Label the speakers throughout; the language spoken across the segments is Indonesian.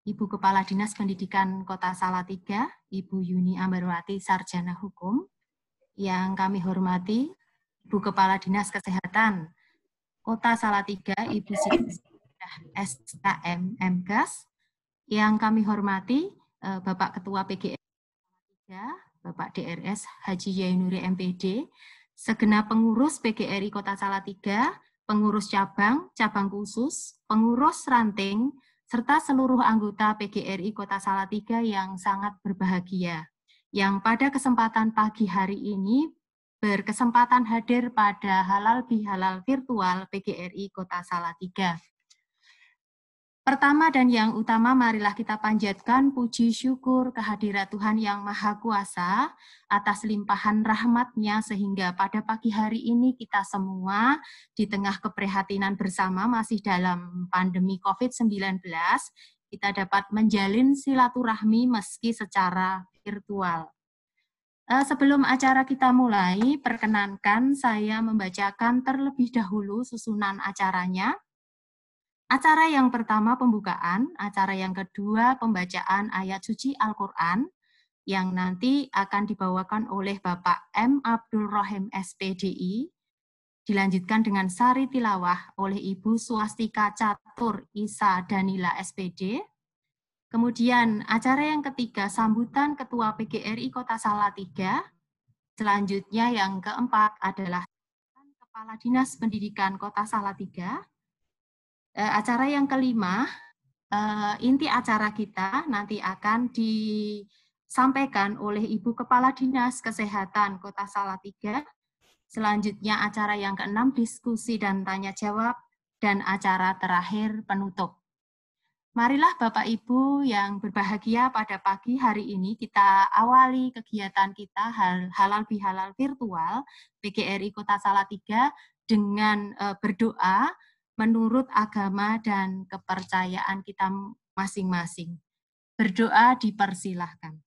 Speaker 1: Ibu Kepala Dinas Pendidikan Kota Salatiga, Ibu Yuni Ambarwati, Sarjana Hukum. Yang kami hormati, Ibu Kepala Dinas Kesehatan Kota Salatiga, Ibu Siti SKM MKes. Yang kami hormati, Bapak Ketua PGRI Salatiga, Bapak DRS Haji Yainuri MPD, segenap pengurus PGRI Kota Salatiga, pengurus cabang, cabang khusus, pengurus ranting, serta seluruh anggota PGRI Kota Salatiga yang sangat berbahagia, yang pada kesempatan pagi hari ini berkesempatan hadir pada Halal Bihalal virtual PGRI Kota Salatiga. Pertama dan yang utama, marilah kita panjatkan puji syukur kehadirat Tuhan Yang Maha Kuasa atas limpahan rahmat-Nya sehingga pada pagi hari ini kita semua di tengah keprihatinan bersama masih dalam pandemi COVID-19, kita dapat menjalin silaturahmi meski secara virtual. Sebelum acara kita mulai, perkenankan saya membacakan terlebih dahulu susunan acaranya. Acara yang pertama pembukaan, acara yang kedua pembacaan ayat suci Al-Quran, yang nanti akan dibawakan oleh Bapak M. Abdul Rohim SPDI, dilanjutkan dengan sari tilawah oleh Ibu Swastika Catur Isa Danila SPD. Kemudian acara yang ketiga sambutan Ketua PGRI Kota Salatiga. Selanjutnya yang keempat adalah Kepala Dinas Pendidikan Kota Salatiga. Acara yang kelima, inti acara kita nanti akan disampaikan oleh Ibu Kepala Dinas Kesehatan Kota Salatiga. Selanjutnya acara yang keenam, diskusi dan tanya jawab, dan acara terakhir penutup. Marilah Bapak Ibu yang berbahagia, pada pagi hari ini kita awali kegiatan kita Halal Bihalal virtual PGRI Kota Salatiga dengan berdoa menurut agama dan kepercayaan kita masing-masing. Berdoa dipersilahkan.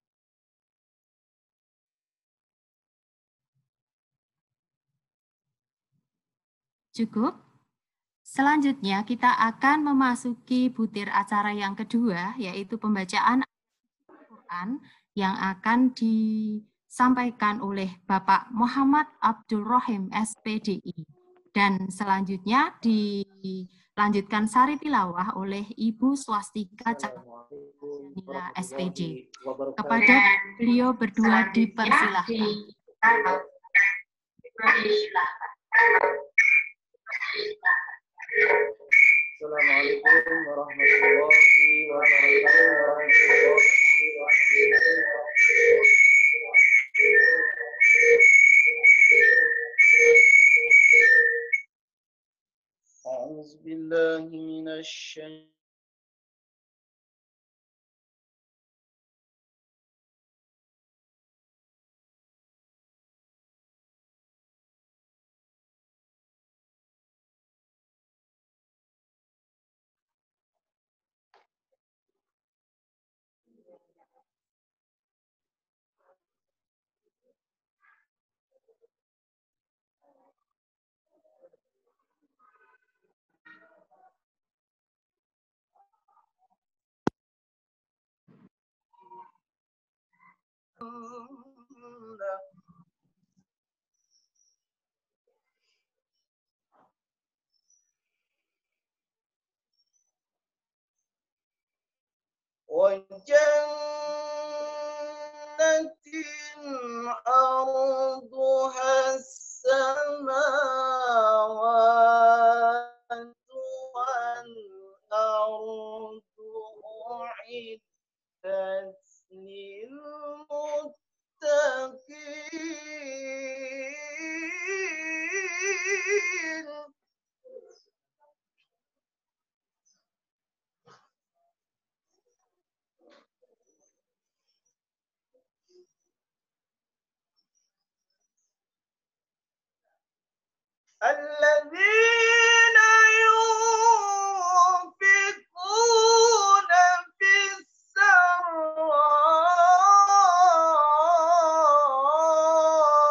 Speaker 1: Cukup? Selanjutnya kita akan memasuki butir acara yang kedua, yaitu pembacaan Al-Quran yang akan disampaikan oleh Bapak Muhammad Abdul Rohim SPDI. Dan selanjutnya dilanjutkan sari tilawah oleh Ibu Swastika Catur SPD. Kepada beliau berdua dipersilahkan.
Speaker 2: Assalamualaikum warahmatullahi wabarakatuh. A'udzu billahi minasy وجنة عرضها السماوات والأرض أعدت للمتقين الذين ينفقون في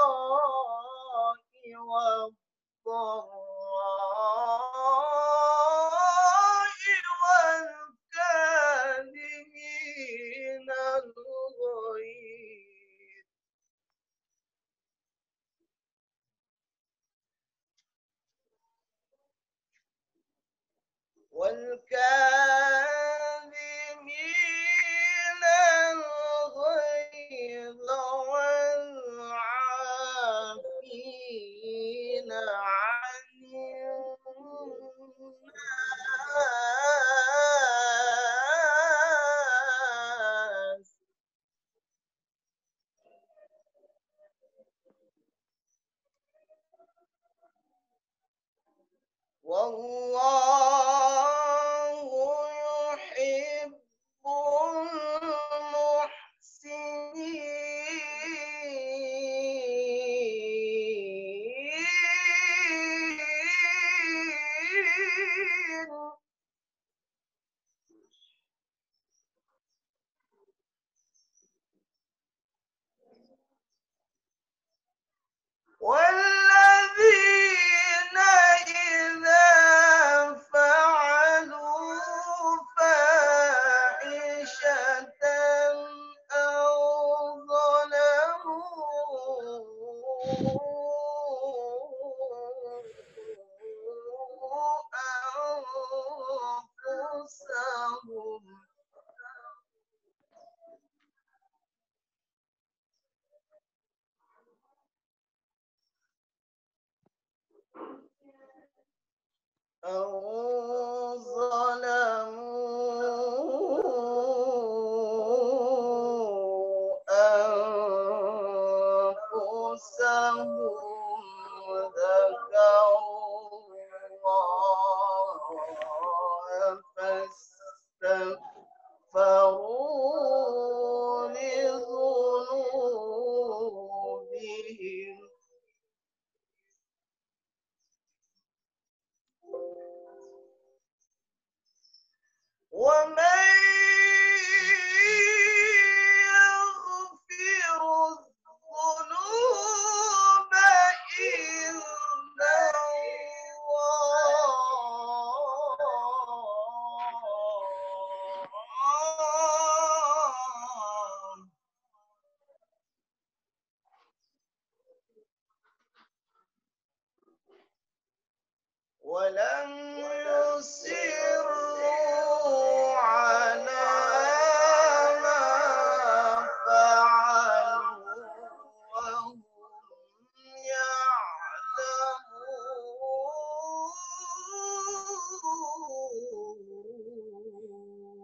Speaker 2: السراء والضراء والكاظمين والكاظمين الغيظ والعافين عن الناس والله يحب المحسنين والذين إذا فعلوا فاحشة أو ظلموا أنفسهم أنفسهم ذكروا الله فاستغفروا لذنوبهم ومن يغفر الذنوب إلا الله ولم يصروا على ما فعلوا وهم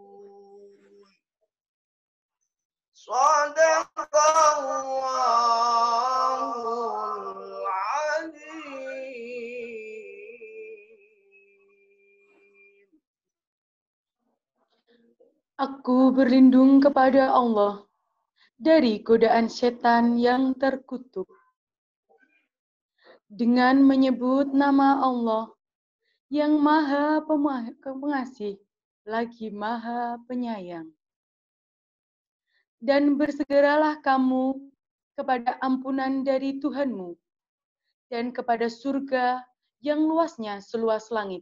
Speaker 2: يعلمون صدق الله العظيم.
Speaker 3: Aku berlindung kepada Allah dari godaan setan yang terkutuk. Dengan menyebut nama Allah yang Maha Pengasih lagi Maha Penyayang. Dan bersegeralah kamu kepada ampunan dari Tuhanmu dan kepada surga yang luasnya seluas langit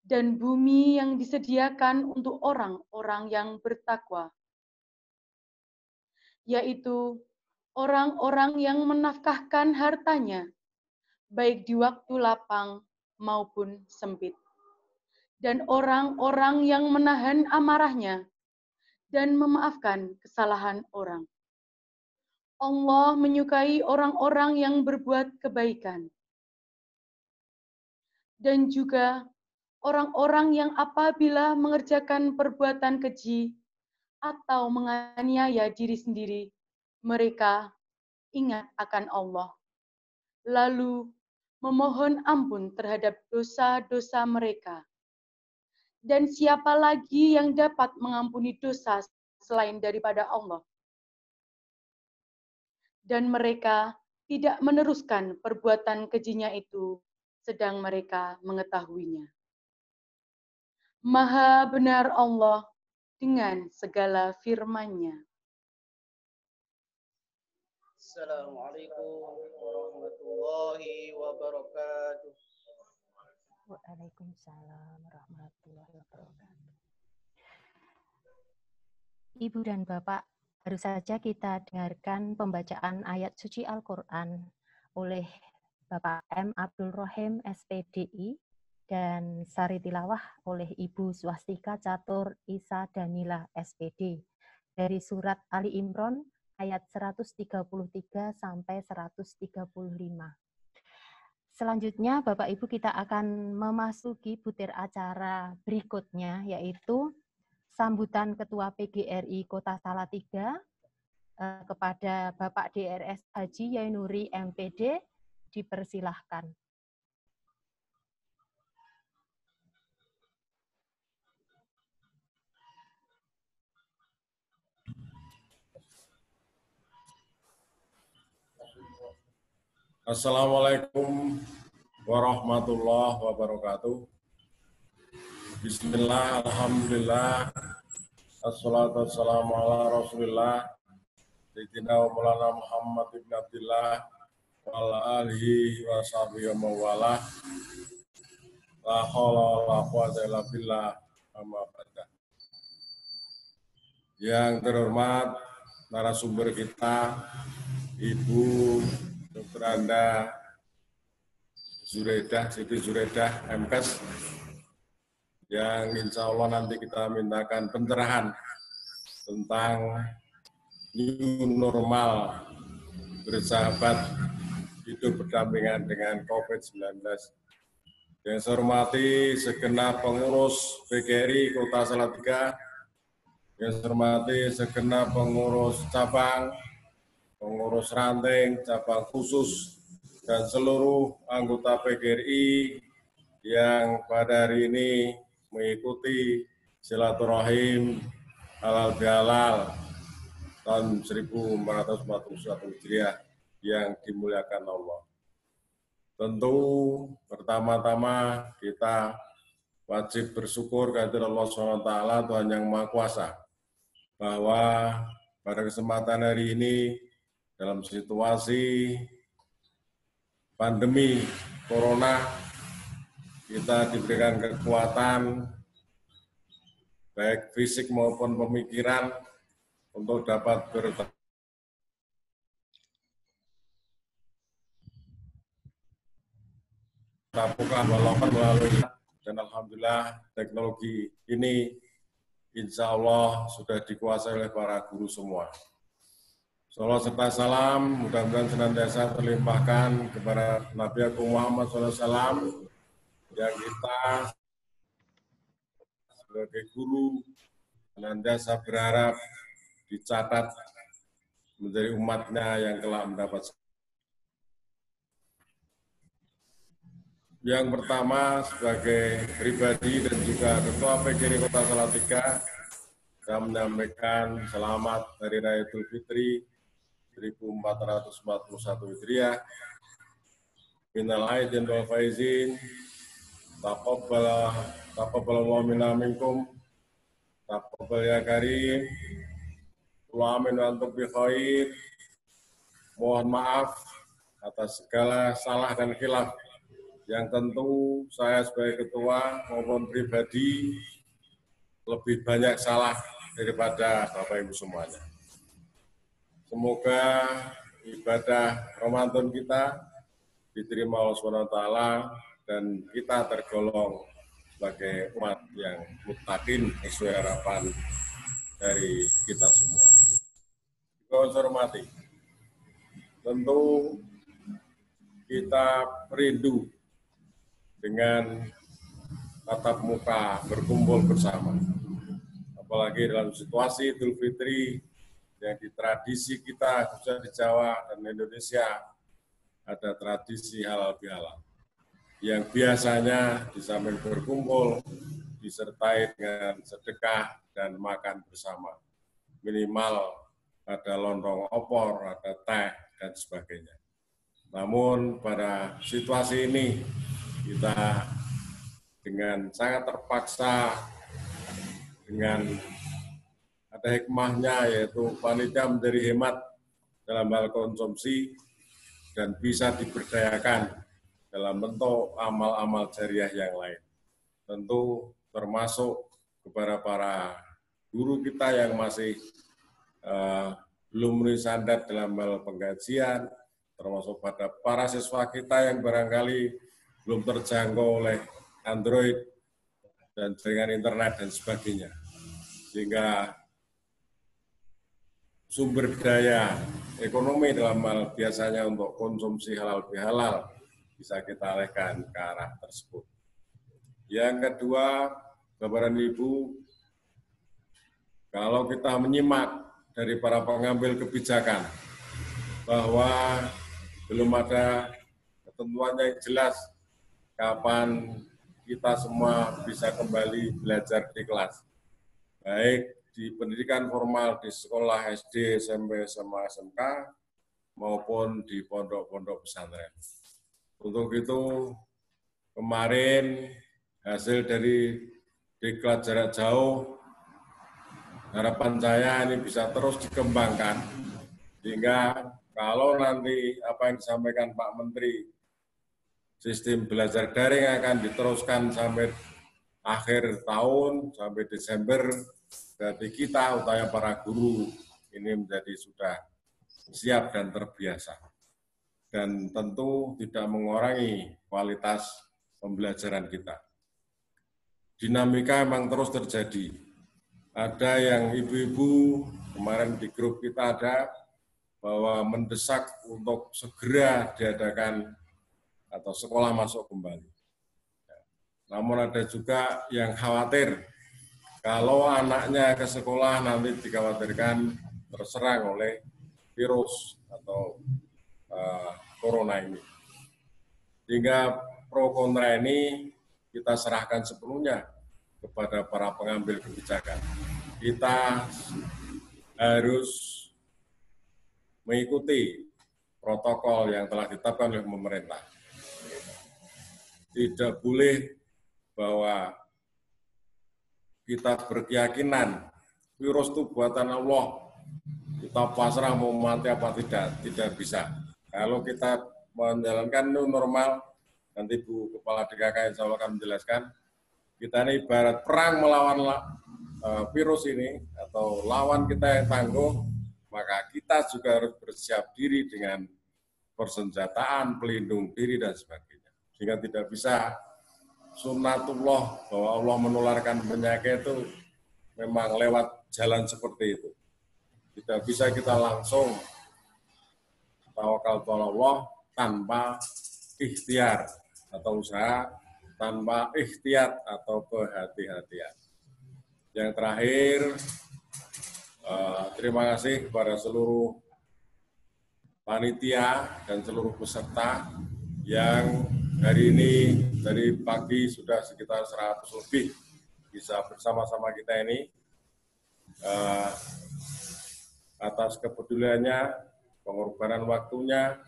Speaker 3: dan bumi yang disediakan untuk orang-orang yang bertakwa, yaitu orang-orang yang menafkahkan hartanya, baik di waktu lapang maupun sempit, dan orang-orang yang menahan amarahnya dan memaafkan kesalahan orang. Allah menyukai orang-orang yang berbuat kebaikan, dan juga orang-orang yang apabila mengerjakan perbuatan keji atau menganiaya diri sendiri, mereka ingat akan Allah, lalu memohon ampun terhadap dosa-dosa mereka. Dan siapa lagi yang dapat mengampuni dosa selain daripada Allah? Dan mereka tidak meneruskan perbuatan kejinya itu, sedang mereka mengetahuinya. Maha benar Allah dengan segala firman-Nya.
Speaker 2: Assalamualaikum warahmatullahi wabarakatuh.
Speaker 4: Waalaikumsalam warahmatullahi wabarakatuh. Ibu dan Bapak, baru saja kita dengarkan pembacaan ayat suci Al-Quran oleh Bapak M. Abdul Rohim, SPDI, dan sari tilawah oleh Ibu Swastika Catur Isa Danila SPD dari surat Ali Imran ayat 133 sampai 135. Selanjutnya Bapak Ibu kita akan memasuki butir acara berikutnya, yaitu sambutan Ketua PGRI Kota Salatiga kepada Bapak DRS Haji Yainuri MPD, dipersilahkan.
Speaker 5: Assalamualaikum warahmatullahi wabarakatuh. Bismillah, alhamdulillah, assalatu wassalamu ala rasulillah, Sayyidina wa Maulana Muhammad ibn Abdillah, wa ala alihi wa sahbihi wa mawalah, la hawla wa la quwwata illa billah, amma ba'da. Yang terhormat narasumber kita, Ibu Dr. Anda Zuredah, Siti Zuredah, MKes, yang insya Allah nanti kita mintakan pencerahan tentang new normal bersahabat hidup berdampingan dengan COVID-19. Yang saya hormati segenap pengurus PGRI Kota Salatiga, yang saya hormati segenap pengurus cabang, pengurus ranting, cabang khusus, dan seluruh anggota PGRI yang pada hari ini mengikuti silaturahim halal bihalal tahun 1441 Hijriah yang dimuliakan Allah. Tentu pertama-tama kita wajib bersyukur kepada Allah SWT, Tuhan Yang Maha Kuasa, bahwa pada kesempatan hari ini dalam situasi pandemi Corona, kita diberikan kekuatan baik fisik maupun pemikiran untuk dapat bertahan walaupun melalui, dan alhamdulillah teknologi ini insya Allah sudah dikuasai oleh para guru semua. Salawat serta salam mudah-mudahan senantiasa terlimpahkan kepada Nabi Agung Muhammad SAW yang kita sebagai guru senantiasa berharap dicatat menjadi umatnya yang telah mendapat. Yang pertama, sebagai pribadi dan juga Ketua PGRI Kota Salatiga, saya menyampaikan selamat Hari Raya Idul Fitri 1441 Hijriah. Minal aidin wal faizin, taqabbalallahu minna minkum, taqabbal ya karim, wa amin wa antum bi khair. Mohon maaf atas segala salah dan khilaf yang tentu saya sebagai ketua maupun pribadi lebih banyak salah daripada Bapak Ibu semuanya. Semoga ibadah Ramadan kita diterima Allah SWT dan kita tergolong sebagai umat yang muttaqin sesuai harapan dari kita semua. Saya hormati, tentu kita rindu dengan tatap muka berkumpul bersama. Apalagi dalam situasi Idul Fitri yang di tradisi kita, khususnya di Jawa dan Indonesia, ada tradisi halal bihalal yang biasanya di samping berkumpul disertai dengan sedekah dan makan bersama. Minimal ada lontong opor, ada teh, dan sebagainya. Namun pada situasi ini kita dengan sangat terpaksa, dengan ada hikmahnya, yaitu panitia menjadi hemat dalam hal konsumsi dan bisa diberdayakan dalam bentuk amal-amal jariah yang lain. Tentu termasuk kepada para guru kita yang masih belum memenuhi standar dalam hal penggajian, termasuk pada para siswa kita yang barangkali belum terjangkau oleh Android, dan jaringan internet dan sebagainya. Sehingga sumber daya ekonomi dalam hal biasanya untuk konsumsi halal bihalal bisa kita alihkan ke arah tersebut. Yang kedua, Bapak dan Ibu, kalau kita menyimak dari para pengambil kebijakan bahwa belum ada ketentuannya yang jelas kapan kita semua bisa kembali belajar di kelas, baik di pendidikan formal di sekolah SD, SMP, SMA, SMK, maupun di pondok-pondok pesantren. Untuk itu, kemarin hasil dari diklat jarak jauh, harapan saya ini bisa terus dikembangkan, sehingga kalau nanti apa yang disampaikan Pak Menteri, sistem belajar daring akan diteruskan sampai akhir tahun, sampai Desember, berarti kita, utamanya para guru, ini menjadi sudah siap dan terbiasa. Dan tentu tidak mengurangi kualitas pembelajaran kita. Dinamika memang terus terjadi. Ada yang ibu-ibu, kemarin di grup kita ada, bahwa mendesak untuk segera diadakan atau sekolah masuk kembali. Namun ada juga yang khawatir kalau anaknya ke sekolah nanti dikhawatirkan terserang oleh virus atau corona ini. Sehingga pro kontra ini kita serahkan sepenuhnya kepada para pengambil kebijakan. Kita harus mengikuti protokol yang telah ditetapkan oleh pemerintah. Tidak boleh bahwa kita berkeyakinan virus itu buatan Allah, kita pasrah mau mati apa tidak bisa. Kalau kita menjalankan new normal, nanti Bu Kepala DKK insya Allah akan menjelaskan, kita ini ibarat perang melawan virus ini, atau lawan kita yang tangguh, maka kita juga harus bersiap diri dengan persenjataan, pelindung diri, dan sebagainya. Sehingga tidak bisa sunnatullah bahwa Allah menularkan penyakit itu memang lewat jalan seperti itu. Tidak bisa kita langsung tawakal Allah tanpa ikhtiar atau usaha, tanpa ikhtiyat atau kehati-hatian. Yang terakhir, terima kasih kepada seluruh panitia dan seluruh peserta yang hari ini dari pagi sudah sekitar 100 lebih bisa bersama-sama kita ini, atas kepeduliannya, pengorbanan waktunya,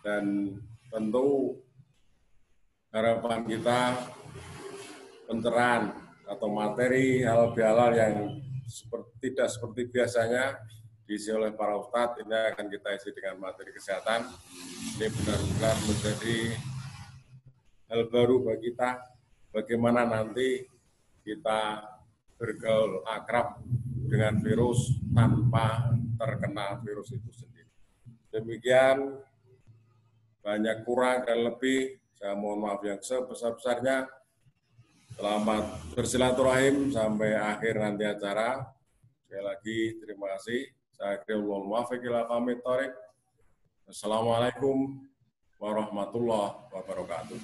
Speaker 5: dan tentu harapan kita pencerahan atau materi halal bihalal yang tidak seperti biasanya diisi oleh para ustadz, ini akan kita isi dengan materi kesehatan. Ini benar-benar menjadi hal baru bagi kita, bagaimana nanti kita bergaul akrab dengan virus tanpa terkena virus itu sendiri. Demikian, banyak kurang dan lebih, saya mohon maaf yang sebesar-besarnya. Selamat bersilaturahim sampai akhir nanti acara. Sekali lagi terima kasih. Saya Kriulul Muafiq ila Aqwamit Thoriq. Assalamualaikum warahmatullahi wabarakatuh.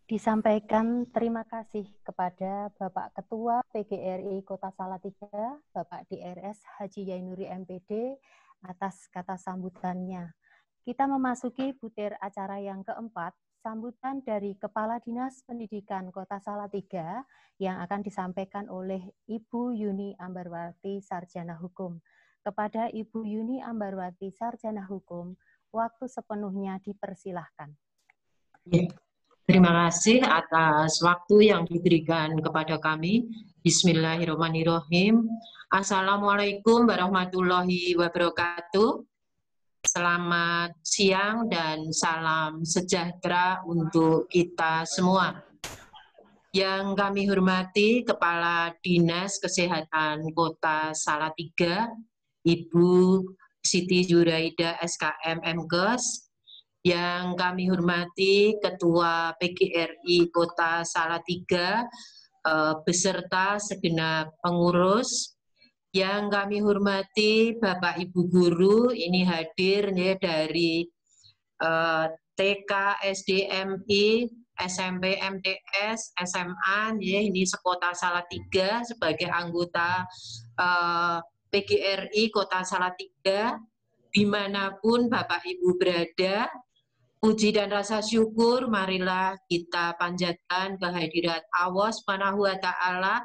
Speaker 4: Disampaikan terima kasih kepada Bapak Ketua PGRI Kota Salatiga, Bapak DRS Haji Yainuri MPD, atas kata sambutannya. Kita memasuki butir acara yang keempat, sambutan dari Kepala Dinas Pendidikan Kota Salatiga yang akan disampaikan oleh Ibu Yuni Ambarwati, Sarjana Hukum. Kepada Ibu Yuni Ambarwati, Sarjana Hukum, waktu sepenuhnya dipersilahkan.
Speaker 6: Terima kasih atas waktu yang diberikan kepada kami. Bismillahirrahmanirrahim. Assalamualaikum warahmatullahi wabarakatuh. Selamat siang dan salam sejahtera untuk kita semua. Yang kami hormati Kepala Dinas Kesehatan Kota Salatiga, Ibu Siti Juraida SKM MKes, Yang kami hormati Ketua PGRI Kota Salatiga beserta segenap pengurus. Yang kami hormati Bapak Ibu Guru, ini hadir ya dari TK, SD, MI, SMP, MTS, SMA, ya, ini sekota Salatiga sebagai anggota PGRI Kota Salatiga, dimanapun Bapak Ibu berada. Puji dan rasa syukur marilah kita panjatkan kehadirat Allah Subhanahu wa Ta'ala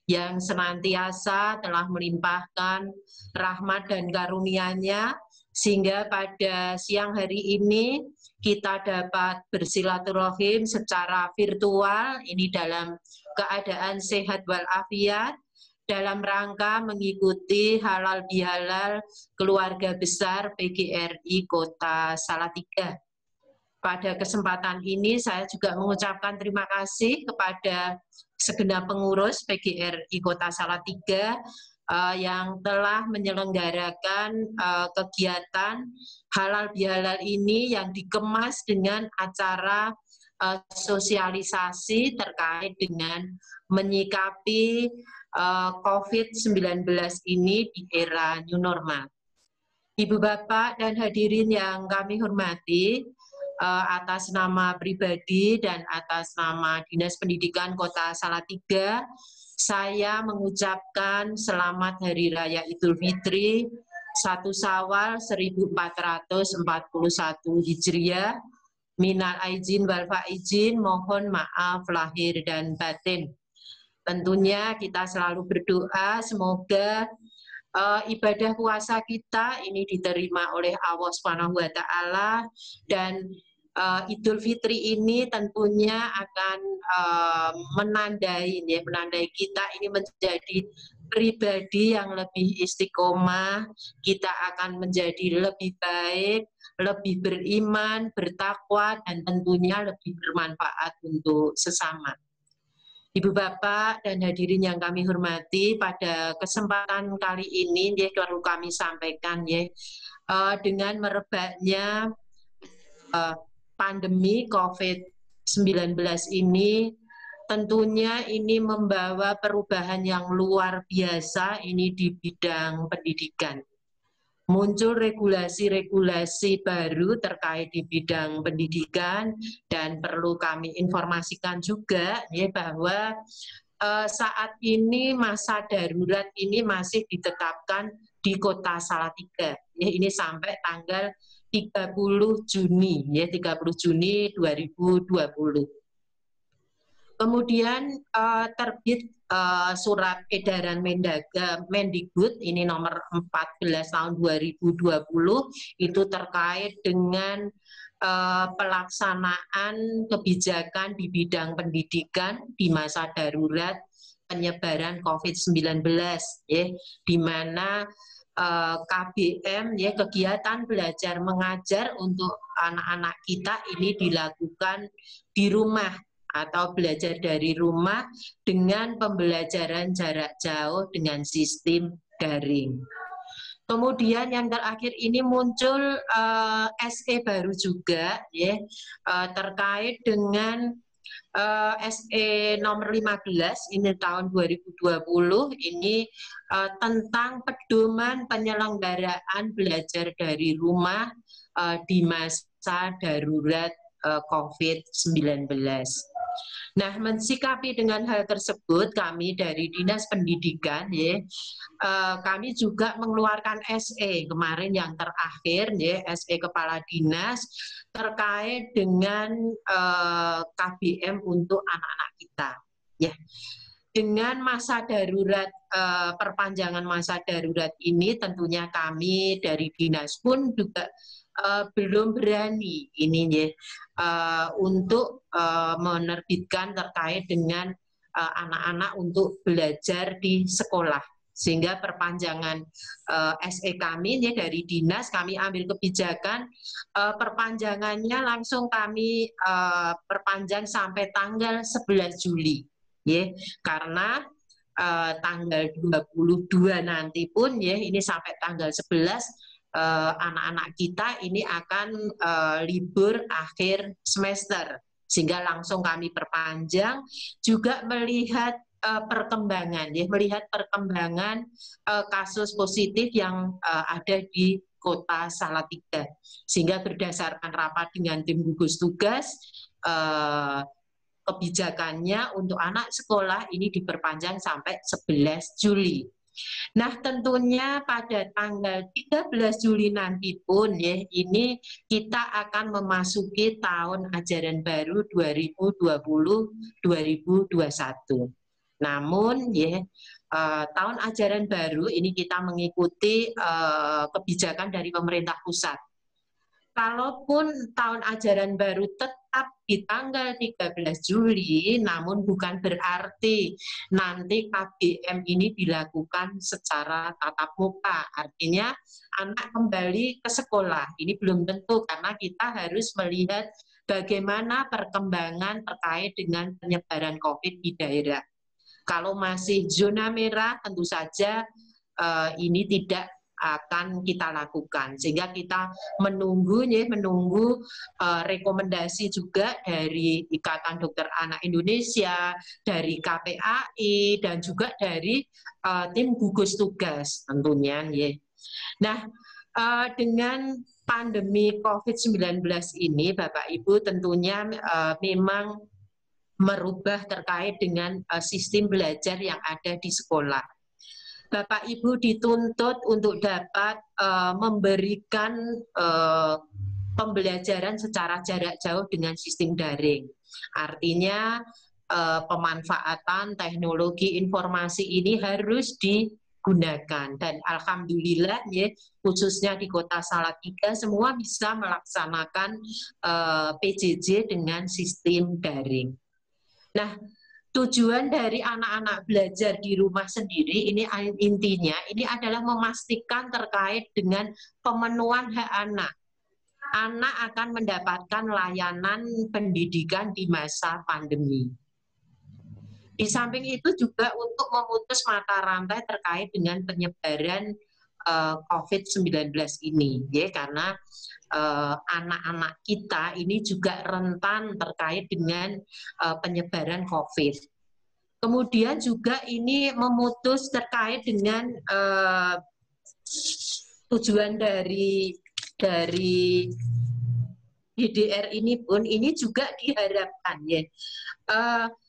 Speaker 6: yang senantiasa telah melimpahkan rahmat dan karunia-Nya sehingga pada siang hari ini kita dapat bersilaturahim secara virtual ini dalam keadaan sehat walafiat dalam rangka mengikuti halal bihalal keluarga besar PGRI Kota Salatiga. Pada kesempatan ini saya juga mengucapkan terima kasih kepada segenap pengurus PGRI Kota Salatiga yang telah menyelenggarakan kegiatan halal bihalal ini yang dikemas dengan acara sosialisasi terkait dengan menyikapi COVID-19 ini di era new normal. Ibu Bapak dan hadirin yang kami hormati, atas nama pribadi dan atas nama Dinas Pendidikan Kota Salatiga, saya mengucapkan selamat Hari Raya Idul Fitri 1 Syawal 1441 Hijriah. Minal aizin wal faizin, mohon maaf lahir dan batin. Tentunya kita selalu berdoa semoga ibadah puasa kita ini diterima oleh Allah Subhanahu wa Ta'ala, dan Idul Fitri ini tentunya akan menandai kita ini menjadi pribadi yang lebih istiqomah, kita akan menjadi lebih baik, lebih beriman, bertakwa, dan tentunya lebih bermanfaat untuk sesama. Ibu Bapak dan hadirin yang kami hormati, pada kesempatan kali ini perlu kami sampaikan dengan merebaknya pandemi COVID-19 ini, tentunya ini membawa perubahan yang luar biasa ini di bidang pendidikan. Muncul regulasi-regulasi baru terkait di bidang pendidikan, dan perlu kami informasikan juga bahwa saat ini masa darurat ini masih ditetapkan di Kota Salatiga. Ini sampai tanggal 30 Juni 2020. Kemudian terbit surat edaran Mendikbud ini nomor 14 tahun 2020 itu terkait dengan pelaksanaan kebijakan di bidang pendidikan di masa darurat penyebaran COVID-19 di mana KBM kegiatan belajar mengajar untuk anak-anak kita ini dilakukan di rumah atau belajar dari rumah dengan pembelajaran jarak jauh dengan sistem daring. Kemudian yang terakhir ini muncul SE baru juga terkait dengan SE nomor 15 ini tahun 2020 ini tentang pedoman penyelenggaraan belajar dari rumah di masa darurat COVID-19. Nah, mensikapi dengan hal tersebut, kami dari Dinas Pendidikan, kami juga mengeluarkan SE kemarin yang terakhir, SE Kepala Dinas terkait dengan KBM untuk anak-anak kita. Dengan masa darurat, perpanjangan masa darurat ini, tentunya kami dari Dinas pun juga belum berani untuk menerbitkan terkait dengan anak-anak untuk belajar di sekolah, sehingga perpanjangan SE kami dari dinas kami ambil kebijakan perpanjangannya langsung kami perpanjang sampai tanggal 11 Juli karena tanggal 22 nanti pun ini sampai tanggal 11 anak-anak kita ini akan libur akhir semester, sehingga langsung kami perpanjang, juga melihat perkembangan, ya, melihat perkembangan kasus positif yang ada di Kota Salatiga, sehingga berdasarkan rapat dengan tim gugus tugas, kebijakannya untuk anak sekolah ini diperpanjang sampai 11 Juli. Nah, tentunya pada tanggal 13 Juli nanti pun, ya, ini kita akan memasuki tahun ajaran baru 2020-2021. Namun, ya, tahun ajaran baru ini kita mengikuti kebijakan dari pemerintah pusat. Kalaupun tahun ajaran baru tetap di tanggal 13 Juli, namun bukan berarti nanti KBM ini dilakukan secara tatap muka. Artinya anak kembali ke sekolah. Ini belum tentu, karena kita harus melihat bagaimana perkembangan terkait dengan penyebaran COVID di daerah. Kalau masih zona merah, tentu saja ini tidak akan kita lakukan, sehingga kita menunggu rekomendasi juga dari Ikatan Dokter Anak Indonesia, dari KPAI, dan juga dari tim gugus tugas tentunya. Ya. Nah, dengan pandemi COVID-19 ini, Bapak Ibu, tentunya memang merubah terkait dengan sistem belajar yang ada di sekolah. Bapak Ibu dituntut untuk dapat memberikan pembelajaran secara jarak jauh dengan sistem daring. Artinya pemanfaatan teknologi informasi ini harus digunakan, dan alhamdulillah, ya, khususnya di Kota Salatiga semua bisa melaksanakan PJJ dengan sistem daring. Nah, tujuan dari anak-anak belajar di rumah sendiri ini intinya ini adalah memastikan terkait dengan pemenuhan hak anak. Anak akan mendapatkan layanan pendidikan di masa pandemi. Di samping itu juga untuk memutus mata rantai terkait dengan penyebaran COVID-19 ini, ya, karena anak-anak kita ini juga rentan terkait dengan penyebaran COVID. Kemudian juga ini memutus terkait dengan tujuan dari DDR ini pun, ini juga diharapkan, ya,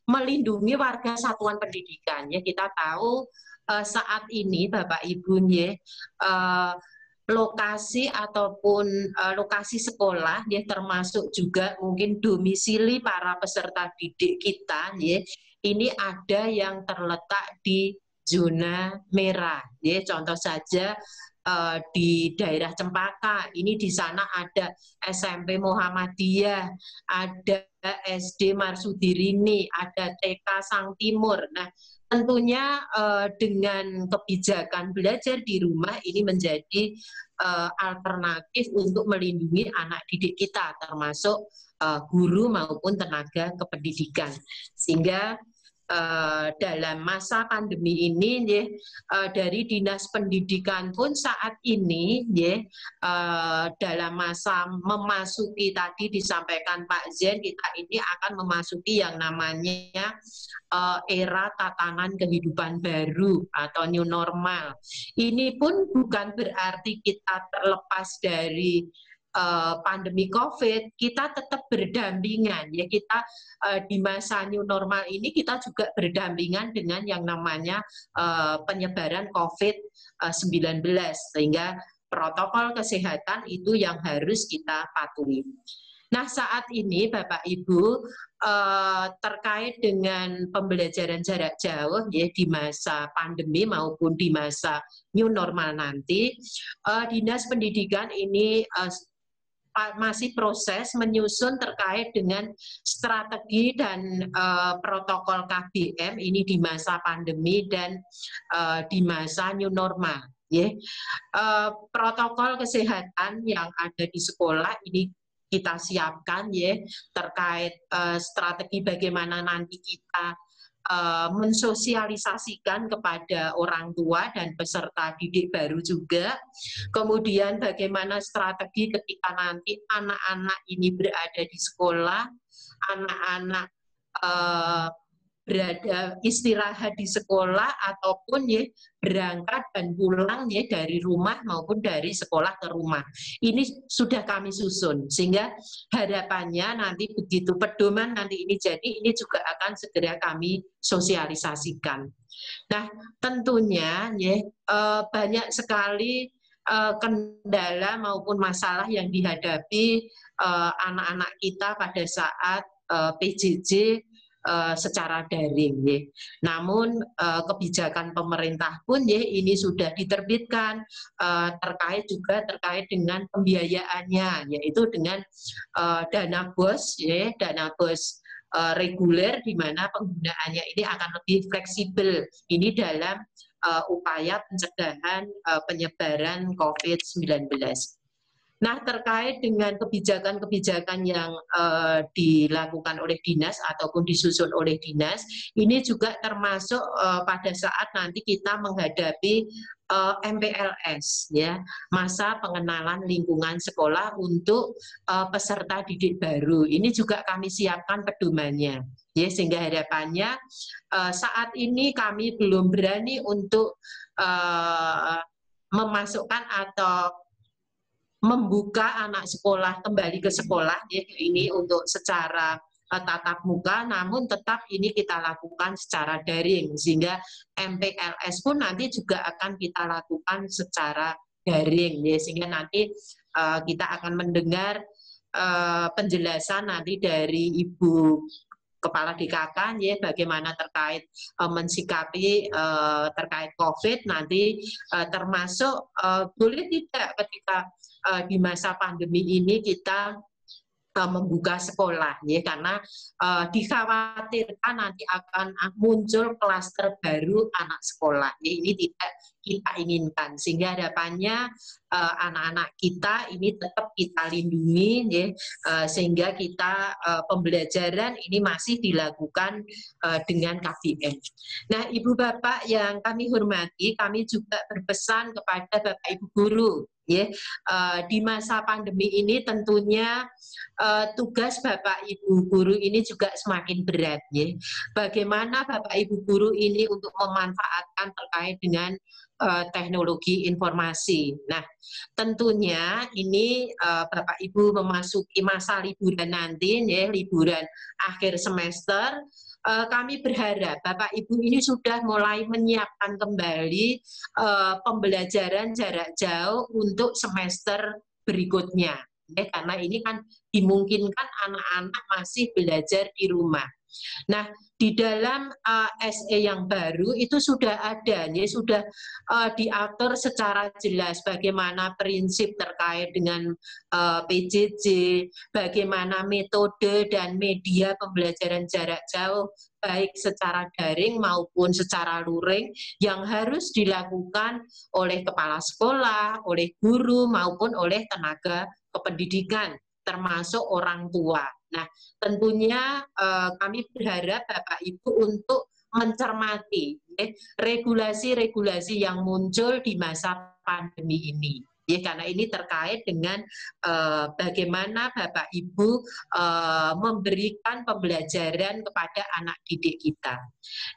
Speaker 6: melindungi warga satuan pendidikan. Ya, kita tahu saat ini Bapak Ibu, ya, lokasi ataupun lokasi sekolah, ya, termasuk juga mungkin domisili para peserta didik kita, ya, ini ada yang terletak di zona merah, ya. Contoh saja di daerah Cempaka, ini di sana ada SMP Muhammadiyah, ada SD Marsudirini, ada TK Sang Timur. Nah, tentunya dengan kebijakan belajar di rumah ini menjadi alternatif untuk melindungi anak didik kita, termasuk guru maupun tenaga kependidikan. Sehingga dalam masa pandemi ini, ya, dari Dinas Pendidikan pun saat ini, ya, dalam masa memasuki, tadi disampaikan Pak Zen, kita ini akan memasuki yang namanya era tatanan kehidupan baru atau new normal. Ini pun bukan berarti kita terlepas dari pandemi COVID, kita tetap berdampingan, ya. Kita di masa new normal ini kita juga berdampingan dengan yang namanya penyebaran COVID-19, sehingga protokol kesehatan itu yang harus kita patuhi. Nah, saat ini Bapak Ibu, terkait dengan pembelajaran jarak jauh, ya, di masa pandemi maupun di masa new normal nanti, Dinas Pendidikan ini masih proses menyusun terkait dengan strategi dan protokol KBM ini di masa pandemi dan di masa new normal. Ya. Protokol kesehatan yang ada di sekolah ini kita siapkan, ya, terkait strategi bagaimana nanti kita mensosialisasikan kepada orang tua dan peserta didik baru juga. Kemudian bagaimana strategi ketika nanti anak-anak ini berada di sekolah, anak-anak berada istirahat di sekolah ataupun ya berangkat dan pulang ya dari rumah maupun dari sekolah ke rumah. Ini sudah kami susun sehingga harapannya nanti begitu pedoman nanti ini jadi ini juga akan segera kami sosialisasikan. Nah, tentunya ya banyak sekali kendala maupun masalah yang dihadapi anak-anak kita pada saat PJJ secara daring. Ya. Namun kebijakan pemerintah pun ya ini sudah diterbitkan terkait dengan pembiayaannya, yaitu dengan dana BOS, ya, dana BOS reguler, di mana penggunaannya ini akan lebih fleksibel. Ini dalam upaya pencegahan penyebaran COVID-19. Nah, terkait dengan kebijakan-kebijakan yang dilakukan oleh dinas ataupun disusun oleh dinas, ini juga termasuk pada saat nanti kita menghadapi MPLS, ya, masa pengenalan lingkungan sekolah untuk peserta didik baru. Ini juga kami siapkan pedomannya, ya, sehingga harapannya saat ini kami belum berani untuk memasukkan atau membuka anak sekolah kembali ke sekolah, ya, ini untuk secara tatap muka, namun tetap ini kita lakukan secara daring, sehingga MPLS pun nanti juga akan kita lakukan secara daring, ya, sehingga nanti kita akan mendengar penjelasan nanti dari Ibu Kepala DKK, ya, bagaimana terkait mensikapi terkait COVID nanti, termasuk boleh tidak ketika di masa pandemi ini kita membuka sekolah, ya, karena dikhawatirkan nanti akan muncul klaster baru anak sekolah. Ya, ini tidak kita inginkan, sehingga harapannya anak-anak kita ini tetap kita lindungi, ya, sehingga kita pembelajaran ini masih dilakukan dengan KBM. Nah, Ibu Bapak yang kami hormati, kami juga berpesan kepada Bapak Ibu guru, ya, di masa pandemi ini tentunya tugas Bapak Ibu guru ini juga semakin berat, ya. Bagaimana Bapak Ibu guru ini untuk memanfaatkan terkait dengan teknologi informasi. Nah, tentunya ini Bapak Ibu memasuki masa liburan nanti, ya, liburan akhir semester. Kami berharap Bapak Ibu ini sudah mulai menyiapkan kembali pembelajaran jarak jauh untuk semester berikutnya, ya, karena ini kan dimungkinkan anak-anak masih belajar di rumah. Nah, di dalam SE yang baru itu sudah ada, ya, sudah diatur secara jelas bagaimana prinsip terkait dengan PJJ, bagaimana metode dan media pembelajaran jarak jauh baik secara daring maupun secara luring yang harus dilakukan oleh kepala sekolah, oleh guru maupun oleh tenaga kependidikan, termasuk orang tua. Nah, tentunya kami berharap Bapak Ibu untuk mencermati regulasi-regulasi yang muncul di masa pandemi ini. Ya, karena ini terkait dengan bagaimana Bapak Ibu memberikan pembelajaran kepada anak didik kita.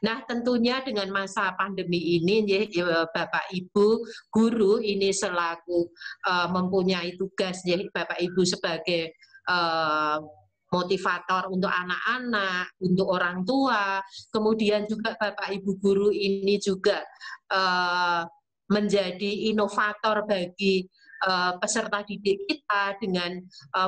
Speaker 6: Nah, tentunya dengan masa pandemi ini, ya, Bapak Ibu guru ini selaku mempunyai tugas, ya, Bapak Ibu sebagai motivator untuk anak-anak, untuk orang tua, kemudian juga Bapak Ibu guru ini juga menjadi inovator bagi peserta didik kita dengan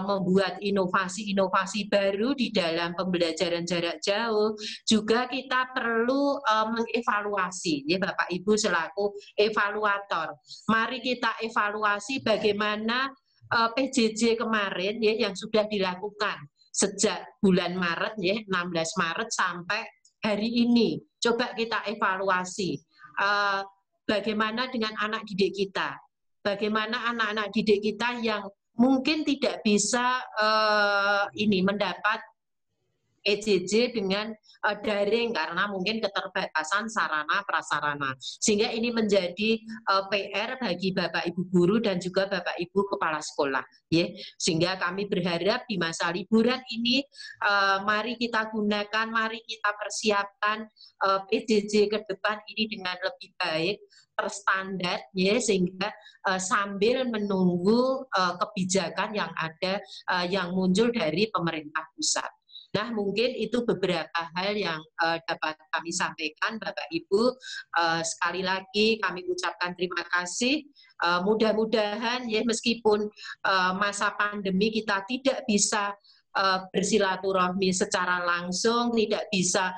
Speaker 6: membuat inovasi-inovasi baru di dalam pembelajaran jarak jauh. Juga kita perlu mengevaluasi, ya, Bapak Ibu selaku evaluator. Mari kita evaluasi bagaimana PJJ kemarin, ya, yang sudah dilakukan sejak bulan Maret, ya, 16 Maret sampai hari ini. Coba kita evaluasi bagaimana dengan anak didik kita, bagaimana anak-anak didik kita yang mungkin tidak bisa mendapat PJJ dengan daring karena mungkin keterbatasan sarana prasarana. Sehingga ini menjadi PR bagi Bapak Ibu guru dan juga Bapak Ibu kepala sekolah, ya. Sehingga kami berharap di masa liburan ini mari kita gunakan, mari kita persiapkan PJJ ke depan ini dengan lebih baik, terstandar, ya, sehingga sambil menunggu kebijakan yang ada yang muncul dari pemerintah pusat. Nah, mungkin itu beberapa hal yang dapat kami sampaikan, Bapak Ibu. Sekali lagi kami ucapkan terima kasih. Mudah-mudahan ya meskipun masa pandemi kita tidak bisa bersilaturahmi secara langsung, tidak bisa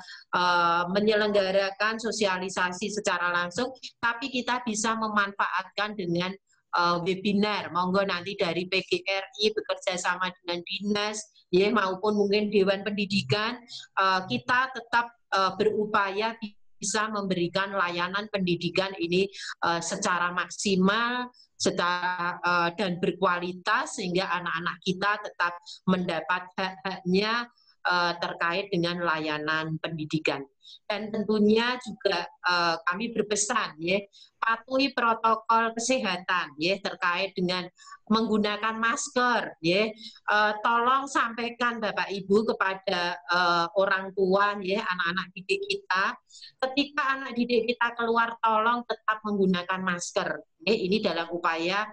Speaker 6: menyelenggarakan sosialisasi secara langsung, tapi kita bisa memanfaatkan dengan webinar. Monggo nanti dari PGRI bekerja sama dengan dinas, ya, maupun mungkin Dewan Pendidikan, kita tetap berupaya bisa memberikan layanan pendidikan ini secara maksimal, dan berkualitas, sehingga anak-anak kita tetap mendapat hak-haknya terkait dengan layanan pendidikan. Dan tentunya juga kami berpesan, ya, patuhi protokol kesehatan, ya, terkait dengan menggunakan masker, ya. Tolong sampaikan Bapak Ibu kepada orang tua, ya, anak-anak didik kita, ketika anak didik kita keluar tolong tetap menggunakan masker. Ini dalam upaya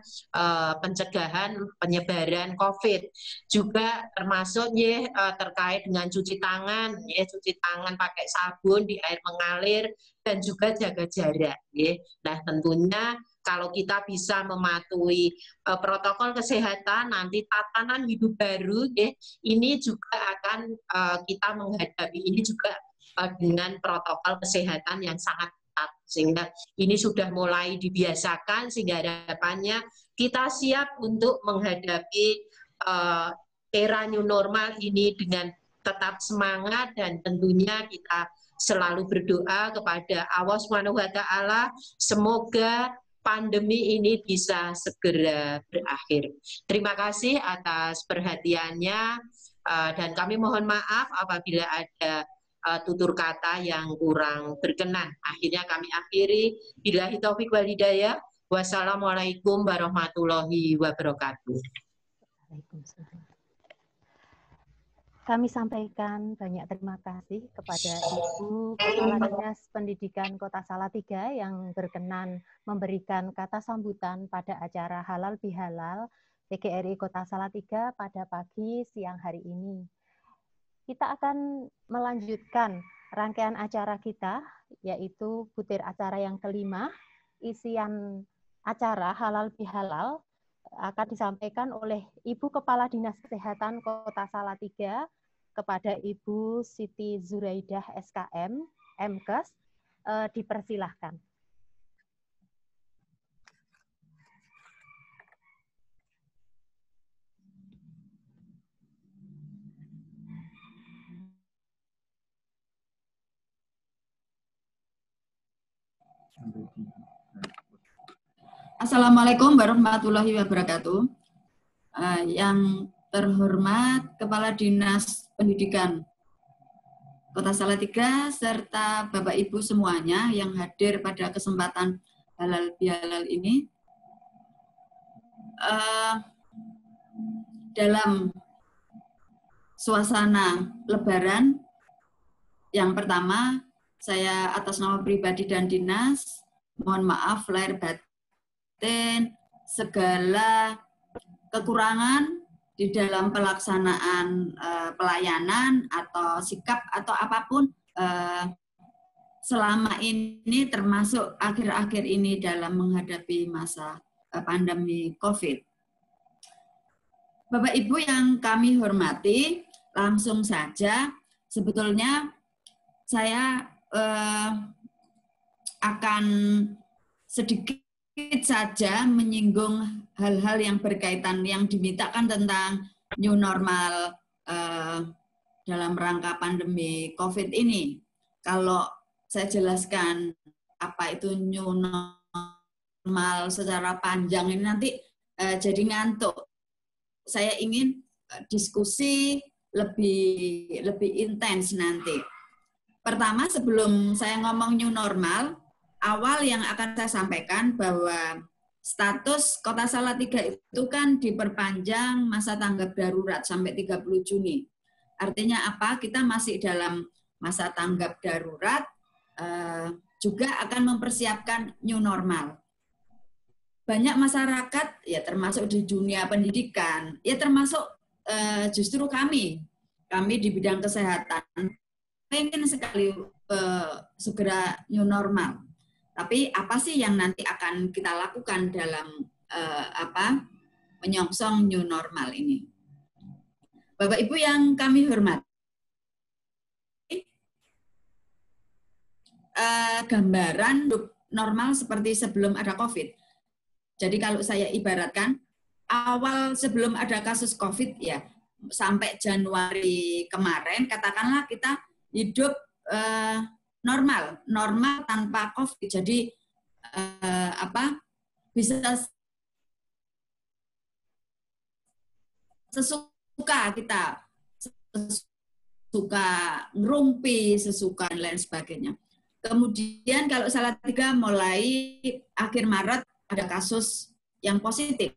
Speaker 6: pencegahan penyebaran COVID. Juga termasuk, ya, terkait dengan cuci tangan, ya, cuci tangan pakai sabun di air mengalir, dan juga jaga jarak, ya. Nah, tentunya kalau kita bisa mematuhi protokol kesehatan, nanti tatanan hidup baru, ya, ini juga akan kita menghadapi ini juga dengan protokol kesehatan yang sangat ketat, sehingga ini sudah mulai dibiasakan, sehingga harapannya kita siap untuk menghadapi era new normal ini dengan tetap semangat, dan tentunya kita selalu berdoa kepada Allah SWT, semoga pandemi ini bisa segera berakhir. Terima kasih atas perhatiannya, dan kami mohon maaf apabila ada tutur kata yang kurang berkenan. Akhirnya kami akhiri. Billahi taufik wal hidayah. Wassalamualaikum warahmatullahi wabarakatuh.
Speaker 4: Kami sampaikan banyak terima kasih kepada Ibu Kepala Dinas Pendidikan Kota Salatiga yang berkenan memberikan kata sambutan pada acara Halal Bihalal PGRI Kota Salatiga pada pagi siang hari ini. Kita akan melanjutkan rangkaian acara kita, yaitu butir acara yang kelima. Isian acara Halal Bihalal akan disampaikan oleh Ibu Kepala Dinas Kesehatan Kota Salatiga kepada Ibu Siti Zuraidah SKM, MKes, dipersilahkan.
Speaker 7: Assalamualaikum warahmatullahi wabarakatuh. Yang terhormat Kepala Dinas Pendidikan Kota Salatiga serta Bapak Ibu semuanya yang hadir pada kesempatan halal bihalal ini. Dalam suasana Lebaran, yang pertama saya atas nama pribadi dan dinas mohon maaf lahir batin segala kekurangan di dalam pelaksanaan pelayanan atau sikap atau apapun selama ini, termasuk akhir-akhir ini dalam menghadapi masa pandemi COVID. Bapak Ibu yang kami hormati, langsung saja sebetulnya saya akan sedikit saja menyinggung hal-hal yang berkaitan yang dimintakan tentang new normal dalam rangka pandemi COVID ini. Kalau saya jelaskan apa itu new normal secara panjang ini nanti jadi ngantuk. Saya ingin diskusi lebih intens nanti. pertama sebelum saya ngomong new normal, awal yang akan saya sampaikan bahwa status Kota Salatiga itu kan diperpanjang masa tanggap darurat sampai 30 Juni. Artinya apa? Kita masih dalam masa tanggap darurat, juga akan mempersiapkan new normal. Banyak masyarakat, ya termasuk di dunia pendidikan, ya termasuk justru kami di bidang kesehatan, pengen sekali segera new normal. Tapi apa sih yang nanti akan kita lakukan dalam menyongsong new normal ini? Bapak Ibu yang kami hormati, gambaran normal seperti sebelum ada COVID. Jadi kalau saya ibaratkan, awal sebelum ada kasus COVID ya, sampai Januari kemarin, katakanlah kita hidup normal tanpa COVID. Jadi bisa sesuka kita, sesuka ngerumpi, sesuka dan lain sebagainya. Kemudian kalau Salatiga mulai akhir Maret ada kasus yang positif.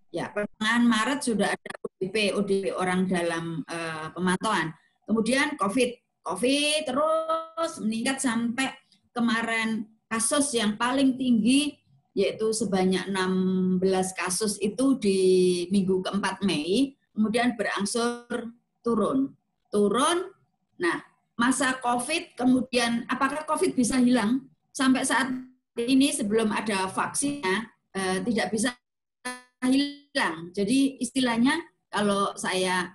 Speaker 7: Ya, pertengahan Maret sudah ada ODP orang dalam pemantauan. Kemudian COVID terus meningkat sampai kemarin kasus yang paling tinggi yaitu sebanyak 16 kasus itu di minggu keempat Mei, kemudian berangsur turun. Nah, masa COVID kemudian apakah COVID bisa hilang? Sampai saat ini sebelum ada vaksinnya tidak bisa hilang. Jadi istilahnya kalau saya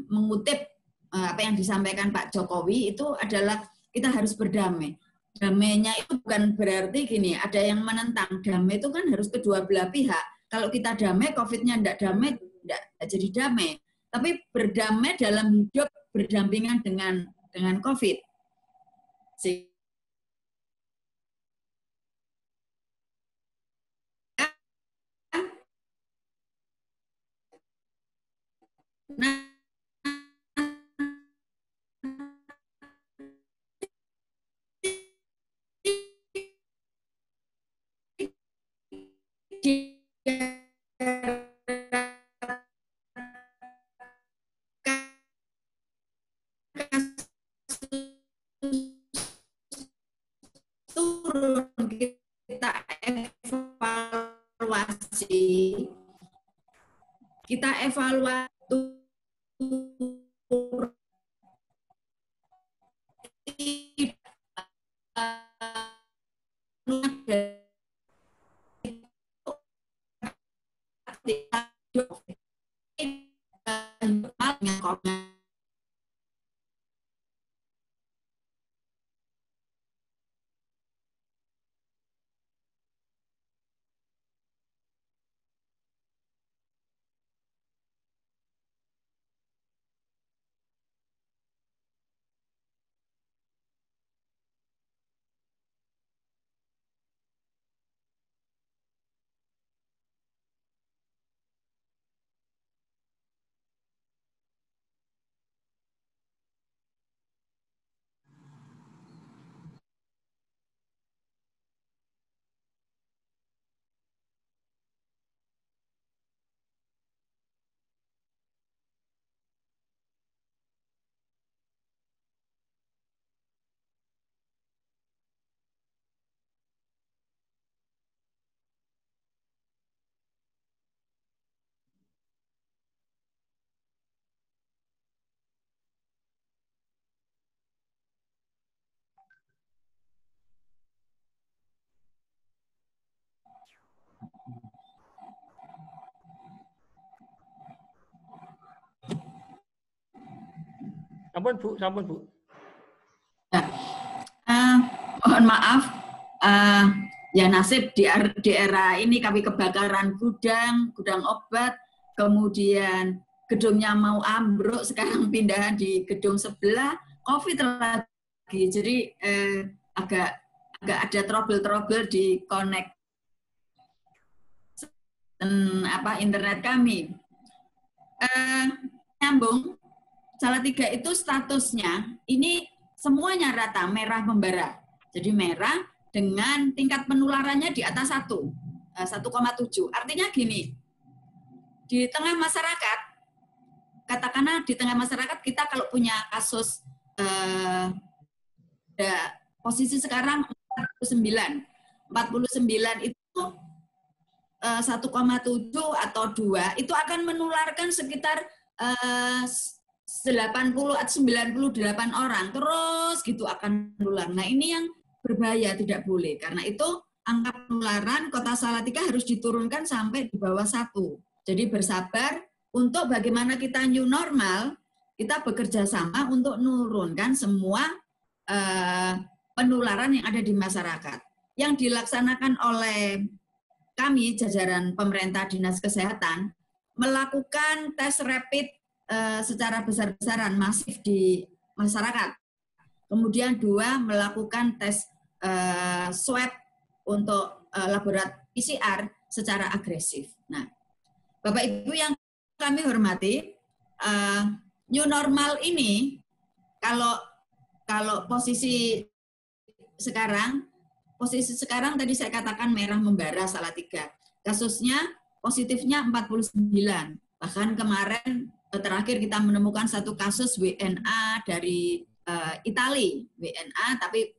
Speaker 7: mengutip apa yang disampaikan Pak Jokowi itu adalah kita harus berdamai. Damainya itu bukan berarti gini, ada yang menentang. Damai itu kan harus kedua belah pihak. Kalau kita damai, COVID-nya tidak damai, tidak jadi damai. Tapi berdamai dalam hidup berdampingan dengan COVID. Nah, turun kita evaluasi
Speaker 8: Sampun, Bu.
Speaker 7: Mohon maaf, ya nasib di era ini kami kebakaran gudang obat, kemudian gedungnya mau ambruk, sekarang pindahan di gedung sebelah, COVID lagi, jadi agak ada trouble di connect internet kami. Nyambung. Salatiga itu statusnya, ini semuanya rata, merah membara. Jadi merah dengan tingkat penularannya di atas 1,7. Artinya gini, di tengah masyarakat, katakanlah di tengah masyarakat kita kalau punya kasus posisi sekarang 49 itu 1,7 atau 2 itu akan menularkan sekitar 80 atau 98 orang terus gitu akan menular. Nah ini yang berbahaya, tidak boleh. Karena itu angka penularan Kota Salatiga harus diturunkan sampai di bawah 1. Jadi bersabar untuk bagaimana kita new normal, kita bekerja sama untuk menurunkan semua penularan yang ada di masyarakat. Yang dilaksanakan oleh kami, jajaran pemerintah Dinas Kesehatan, melakukan tes rapid secara besar-besaran, masif di masyarakat. Kemudian 2, melakukan tes swab untuk laboratorium PCR secara agresif. Nah, Bapak Ibu yang kami hormati, new normal ini kalau posisi sekarang tadi saya katakan merah membara Salatiga. Kasusnya positifnya 49. Bahkan kemarin terakhir kita menemukan satu kasus WNA dari Italia, WNA tapi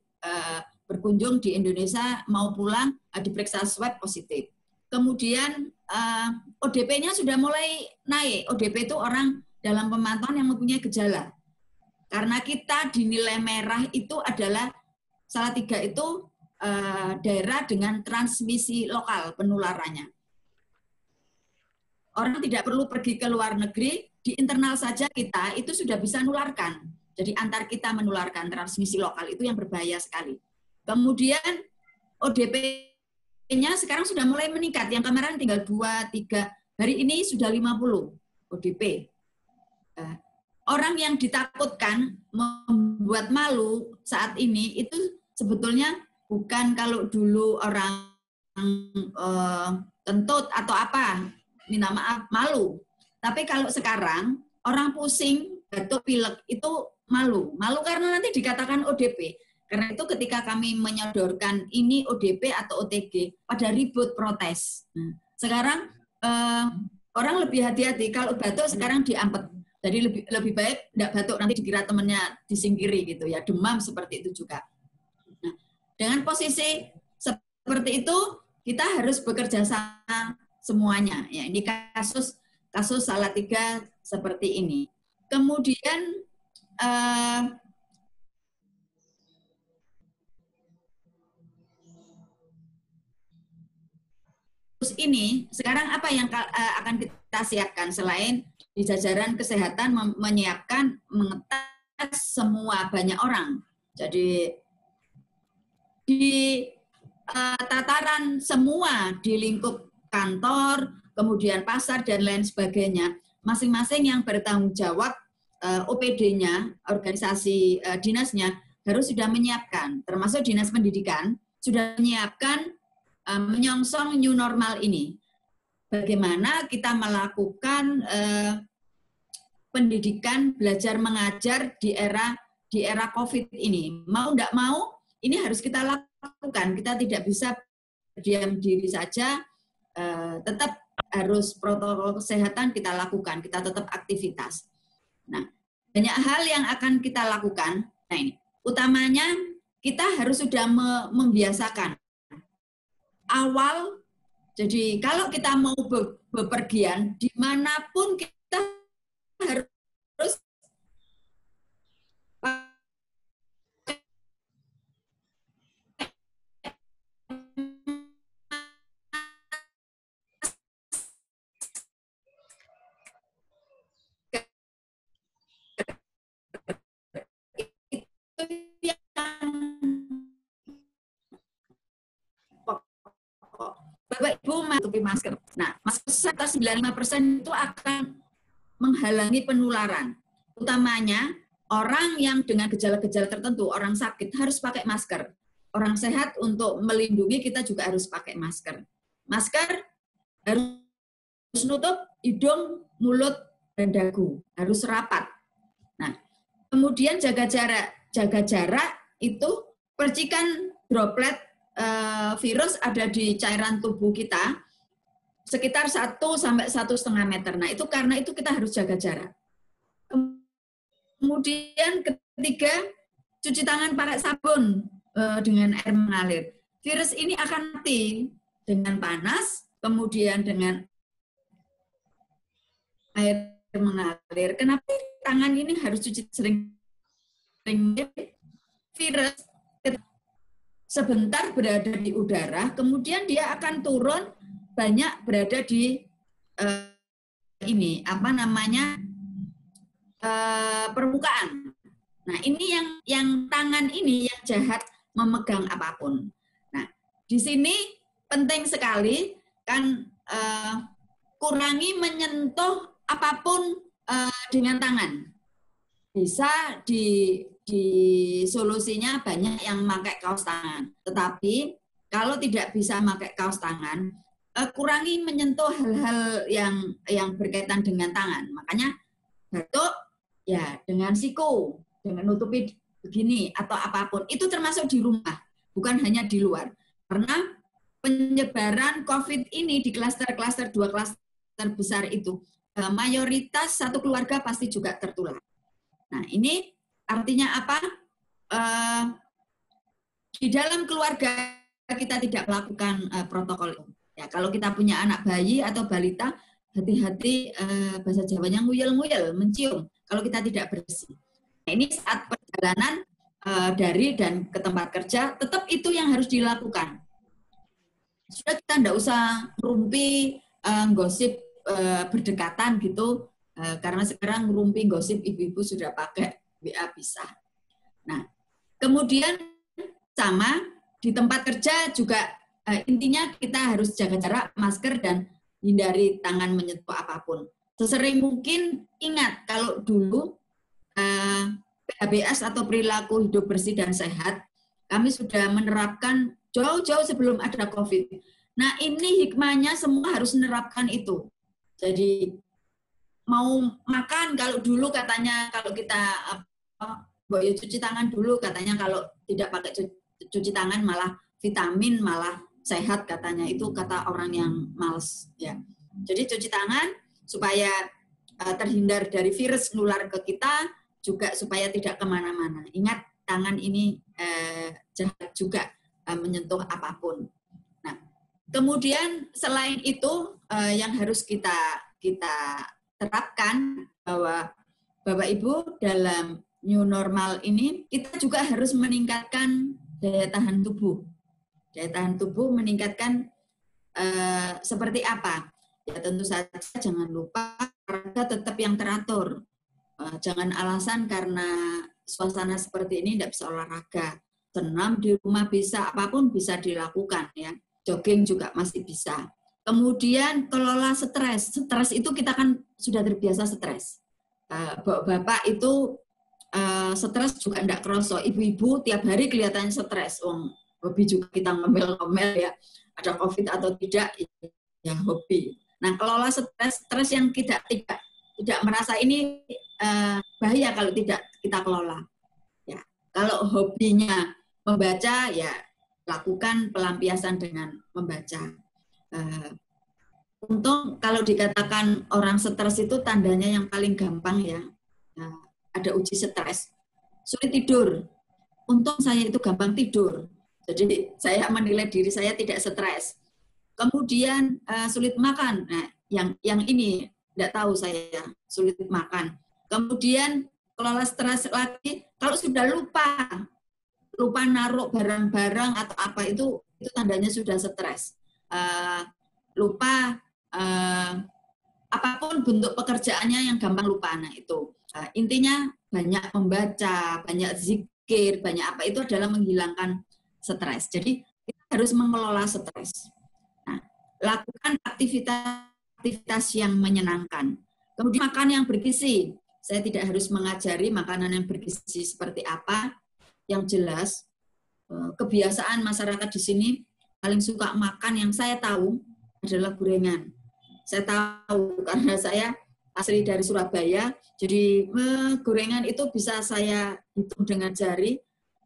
Speaker 7: berkunjung di Indonesia mau pulang diperiksa swab positif. Kemudian ODP-nya sudah mulai naik. ODP itu orang dalam pemantauan yang mempunyai gejala. Karena kita dinilai merah itu adalah Salatiga itu daerah dengan transmisi lokal penularannya. Orang tidak perlu pergi ke luar negeri, di internal saja kita itu sudah bisa menularkan. Jadi antar kita menularkan, transmisi lokal itu yang berbahaya sekali. Kemudian ODP-nya sekarang sudah mulai meningkat. Yang kemarin tinggal 2, 3, hari ini sudah 50 ODP. Orang yang ditakutkan membuat malu saat ini itu sebetulnya bukan kalau dulu orang kentut atau apa, minta maaf, malu. Tapi kalau sekarang orang pusing, batuk, pilek itu malu. Malu karena nanti dikatakan ODP. Karena itu ketika kami menyodorkan ini ODP atau OTG, pada ribut protes. Sekarang orang lebih hati-hati, kalau batuk sekarang diampet. Jadi lebih baik tidak batuk, nanti dikira temannya disingkiri gitu ya, demam seperti itu juga. Nah, dengan posisi seperti itu kita harus bekerja sama semuanya. Ya, ini kasus Salatiga seperti ini. Kemudian ini sekarang apa yang akan kita siapkan selain di jajaran kesehatan menyiapkan mengetes semua banyak orang. Jadi di tataran semua di lingkup kantor, kemudian pasar dan lain sebagainya, masing-masing yang bertanggung jawab OPD-nya, organisasi dinasnya harus sudah menyiapkan, termasuk Dinas Pendidikan sudah menyiapkan menyongsong new normal ini. Bagaimana kita melakukan pendidikan belajar mengajar di era COVID ini. Mau tidak mau, ini harus kita lakukan. Kita tidak bisa diam diri saja, tetap harus protokol kesehatan kita lakukan, kita tetap aktivitas. Nah, banyak hal yang akan kita lakukan. Nah ini, utamanya kita harus sudah membiasakan. Awal, jadi kalau kita mau bepergian, dimanapun kita harus Bapak Ibu menutupi masker. Nah, masker 95% itu akan menghalangi penularan. Utamanya orang yang dengan gejala-gejala tertentu, orang sakit harus pakai masker. Orang sehat untuk melindungi kita juga harus pakai masker. Masker harus nutup hidung, mulut, dan dagu. Harus rapat. Nah, kemudian jaga jarak. jaga jarak itu percikan droplet virus ada di cairan tubuh kita sekitar 1 sampai 1,5 meter. Nah, itu karena itu kita harus jaga jarak. Kemudian ketiga, cuci tangan pakai sabun dengan air mengalir. Virus ini akan mati dengan panas, kemudian dengan air mengalir. Kenapa tangan ini harus cuci sering? Virus sebentar berada di udara, kemudian dia akan turun banyak berada di permukaan. Nah, ini yang tangan ini yang jahat memegang apapun. Nah, di sini penting sekali kan kurangi menyentuh apapun dengan tangan. Bisa di solusinya banyak yang pakai kaos tangan. Tetapi kalau tidak bisa pakai kaos tangan, kurangi menyentuh hal-hal yang berkaitan dengan tangan. Makanya batuk ya dengan siku, dengan nutupi begini atau apapun. Itu termasuk di rumah, bukan hanya di luar. Karena penyebaran COVID ini di klaster-klaster 2 klaster besar itu, mayoritas satu keluarga pasti juga tertular. Nah, ini artinya apa? Di dalam keluarga kita tidak melakukan protokol itu. Ya, kalau kita punya anak bayi atau balita, hati-hati bahasa Jawanya nguyel-nguyel, mencium kalau kita tidak bersih. Nah, ini saat perjalanan dari dan ke tempat kerja, tetap itu yang harus dilakukan. Sudah kita tidak usah rumpi, gosip berdekatan gitu, karena sekarang rumpi gosip ibu-ibu sudah pakai WA bisa. Nah, kemudian sama di tempat kerja juga intinya kita harus jaga jarak, masker, dan hindari tangan menyentuh apapun. Sesering mungkin ingat kalau dulu PHBS atau perilaku hidup bersih dan sehat, kami sudah menerapkan jauh-jauh sebelum ada COVID. Nah, ini hikmahnya semua harus menerapkan itu. Jadi mau makan, kalau dulu katanya kalau kita cuci tangan dulu, katanya kalau tidak pakai cuci tangan malah vitamin, malah sehat katanya, itu kata orang yang males ya. Jadi cuci tangan supaya terhindar dari virus nular ke kita, juga supaya tidak kemana-mana. Ingat, tangan ini jahat juga menyentuh apapun. Nah, kemudian selain itu yang harus kita terapkan bahwa Bapak Ibu dalam new normal ini kita juga harus meningkatkan daya tahan tubuh. Daya tahan tubuh meningkatkan seperti apa? Ya tentu saja jangan lupa olahraga tetap yang teratur. Jangan alasan karena suasana seperti ini tidak bisa olahraga. Senam di rumah bisa, apapun bisa dilakukan ya. Jogging juga masih bisa. Kemudian kelola stres. Stres itu kita kan sudah terbiasa stres. Bapak itu stres juga tidak kerasa. Ibu-ibu tiap hari kelihatannya stres. Hobi juga kita ngomel-ngomel ya. Ada COVID atau tidak, ya hobi. Nah, kelola stres yang tidak merasa ini bahaya kalau tidak kita kelola. Ya, kalau hobinya membaca, ya lakukan pelampiasan dengan membaca. Untung kalau dikatakan orang stres itu tandanya yang paling gampang ya, ada uji stres, sulit tidur. Untung saya itu gampang tidur, jadi saya menilai diri saya tidak stres. Kemudian sulit makan, nah yang ini tidak tahu saya sulit makan. Kemudian kelola stres lagi, kalau sudah lupa naruh barang-barang atau apa itu tandanya sudah stres. Lupa apapun bentuk pekerjaannya yang gampang lupa. Nah itu intinya banyak membaca, banyak zikir, banyak apa, itu adalah menghilangkan stres. Jadi kita harus mengelola stres. Nah, lakukan aktivitas yang menyenangkan. Kemudian makan yang bergizi. Saya tidak harus mengajari makanan yang bergizi seperti apa. Yang jelas kebiasaan masyarakat di sini paling suka makan yang saya tahu adalah gorengan. Saya tahu karena saya asli dari Surabaya. Jadi gorengan itu bisa saya hitung dengan jari.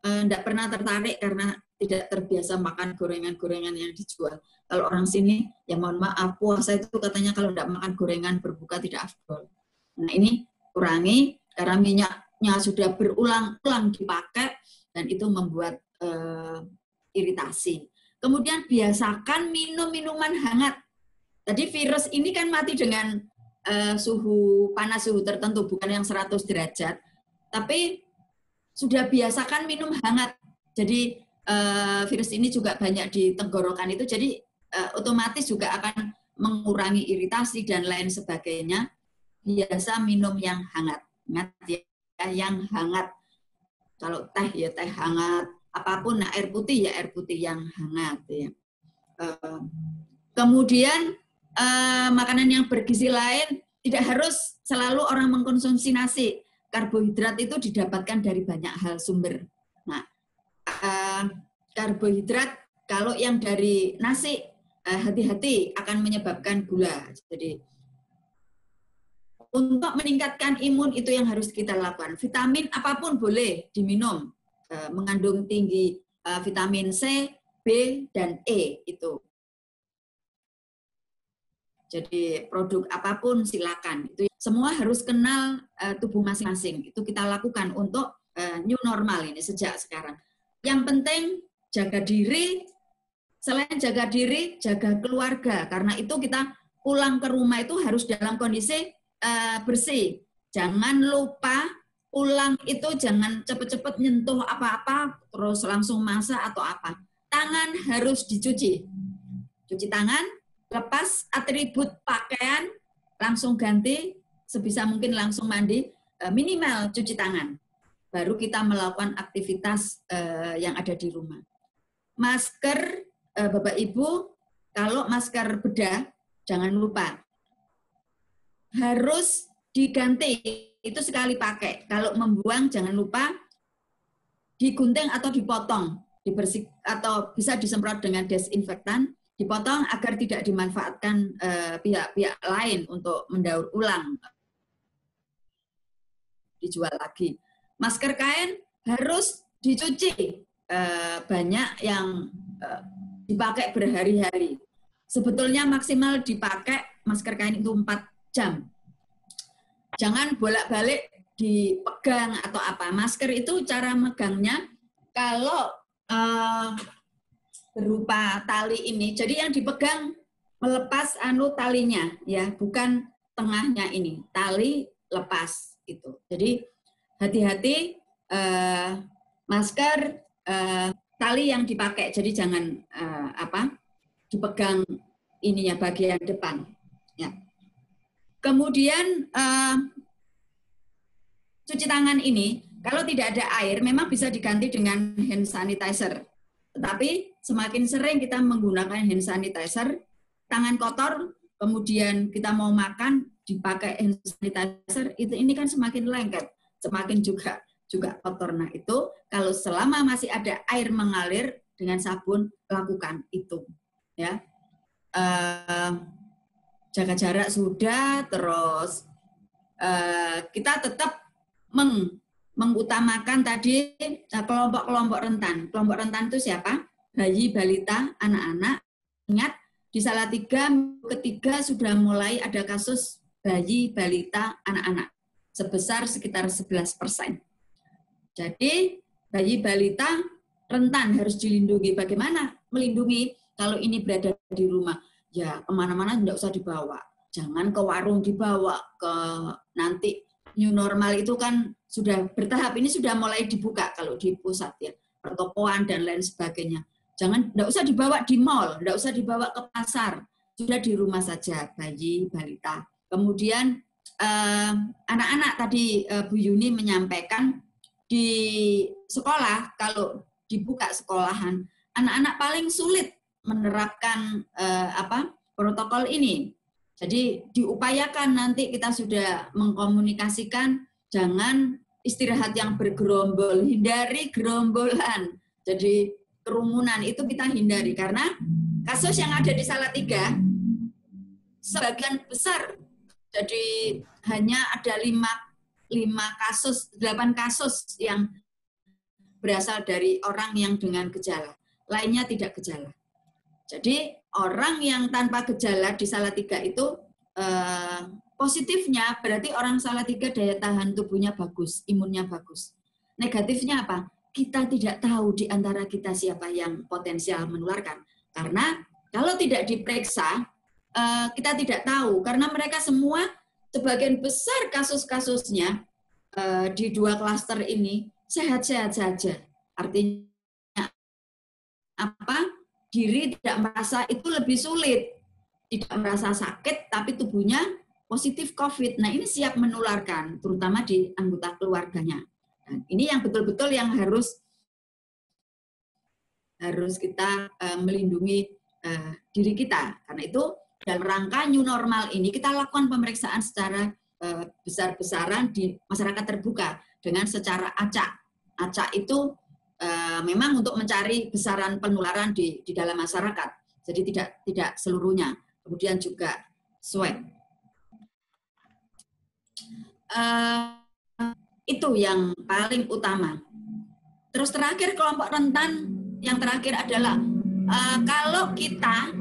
Speaker 7: Enggak pernah tertarik karena tidak terbiasa makan gorengan-gorengan yang dijual. Kalau orang sini, ya mohon maaf, puasa itu katanya kalau enggak makan gorengan berbuka tidak afdol. Nah ini kurangi karena minyaknya sudah berulang-ulang dipakai dan itu membuat iritasi. Kemudian biasakan minum minuman hangat. Tadi virus ini kan mati dengan suhu panas, suhu tertentu, bukan yang 100 derajat. Tapi sudah biasakan minum hangat. Jadi virus ini juga banyak di tenggorokan itu, jadi otomatis juga akan mengurangi iritasi dan lain sebagainya. Biasa minum yang hangat, ya, yang hangat. Kalau teh ya teh hangat, apapun, nah air putih ya air putih yang hangat. Ya. Kemudian makanan yang bergizi lain tidak harus selalu orang mengkonsumsi nasi. Karbohidrat itu didapatkan dari banyak hal sumber. Nah, karbohidrat kalau yang dari nasi hati-hati akan menyebabkan gula. Jadi untuk meningkatkan imun itu yang harus kita lakukan. Vitamin apapun boleh diminum, mengandung tinggi vitamin C, B, dan E itu. Jadi produk apapun silakan. Itu semua harus kenal tubuh masing-masing. Itu kita lakukan untuk new normal ini sejak sekarang. Yang penting jaga diri, selain jaga diri, jaga keluarga. Karena itu kita pulang ke rumah itu harus dalam kondisi bersih. Jangan lupa pulang itu jangan cepet-cepet nyentuh apa-apa terus langsung masak atau apa. Tangan harus dicuci. Cuci tangan, lepas atribut pakaian, langsung ganti, sebisa mungkin langsung mandi, minimal cuci tangan. Baru kita melakukan aktivitas yang ada di rumah. Masker, Bapak Ibu, kalau masker bedah, jangan lupa harus diganti, itu sekali pakai. Kalau membuang jangan lupa digunting atau dipotong, dibersih atau bisa disemprot dengan desinfektan, dipotong agar tidak dimanfaatkan pihak-pihak lain untuk mendaur ulang, dijual lagi. Masker kain harus dicuci, banyak yang dipakai berhari-hari. Sebetulnya maksimal dipakai masker kain itu 4 jam. Jangan bolak-balik dipegang atau apa. Masker itu cara megangnya kalau berupa tali ini. Jadi yang dipegang melepas talinya ya, bukan tengahnya ini. Tali lepas itu. Jadi hati-hati masker tali yang dipakai. Jadi jangan dipegang ininya bagian depan. Ya. Kemudian cuci tangan ini kalau tidak ada air memang bisa diganti dengan hand sanitizer. Tetapi semakin sering kita menggunakan hand sanitizer, tangan kotor, kemudian kita mau makan dipakai hand sanitizer, ini kan semakin lengket, semakin juga kotor. Nah itu kalau selama masih ada air mengalir dengan sabun lakukan itu, ya. Jaga jarak sudah, terus kita tetap mengutamakan tadi kelompok-kelompok rentan. Kelompok rentan itu siapa? Bayi, balita, anak-anak. Ingat, di Salatiga ketiga sudah mulai ada kasus bayi, balita, anak-anak. Sebesar sekitar 11%. Jadi, bayi, balita rentan harus dilindungi. Bagaimana melindungi kalau ini berada di rumah? Ya, kemana-mana tidak usah dibawa. Jangan ke warung dibawa, ke nanti new normal itu kan sudah bertahap, ini sudah mulai dibuka kalau di pusat ya, pertokoan dan lain sebagainya. Tidak usah dibawa di mall, tidak usah dibawa ke pasar, sudah di rumah saja, bayi, balita. Kemudian anak-anak tadi Bu Yuni menyampaikan di sekolah, kalau dibuka sekolahan, anak-anak paling sulit menerapkan protokol ini. Jadi diupayakan nanti kita sudah mengkomunikasikan jangan istirahat yang bergerombol, hindari gerombolan. Jadi kerumunan itu kita hindari karena kasus yang ada di Salatiga sebagian besar Jadi hanya ada 8 kasus yang berasal dari orang yang dengan gejala. Lainnya tidak gejala. Jadi orang yang tanpa gejala di Salatiga itu positifnya berarti orang Salatiga daya tahan tubuhnya bagus, imunnya bagus. Negatifnya apa? Kita tidak tahu di antara kita siapa yang potensial menularkan. Karena kalau tidak diperiksa, kita tidak tahu. Karena mereka semua, sebagian besar kasus-kasusnya di 2 klaster ini sehat-sehat saja. Artinya apa? Diri tidak merasa itu lebih sulit. Tidak merasa sakit, tapi tubuhnya positif COVID. Nah, ini siap menularkan, terutama di anggota keluarganya. Nah, ini yang betul-betul yang harus kita melindungi diri kita. Karena itu, dalam rangka new normal ini, kita lakukan pemeriksaan secara besar-besaran di masyarakat terbuka dengan secara acak. Acak itu memang untuk mencari besaran penularan di dalam masyarakat. Jadi tidak seluruhnya. Kemudian juga swab. Itu yang paling utama. Terus terakhir kelompok rentan, yang terakhir adalah kalau kita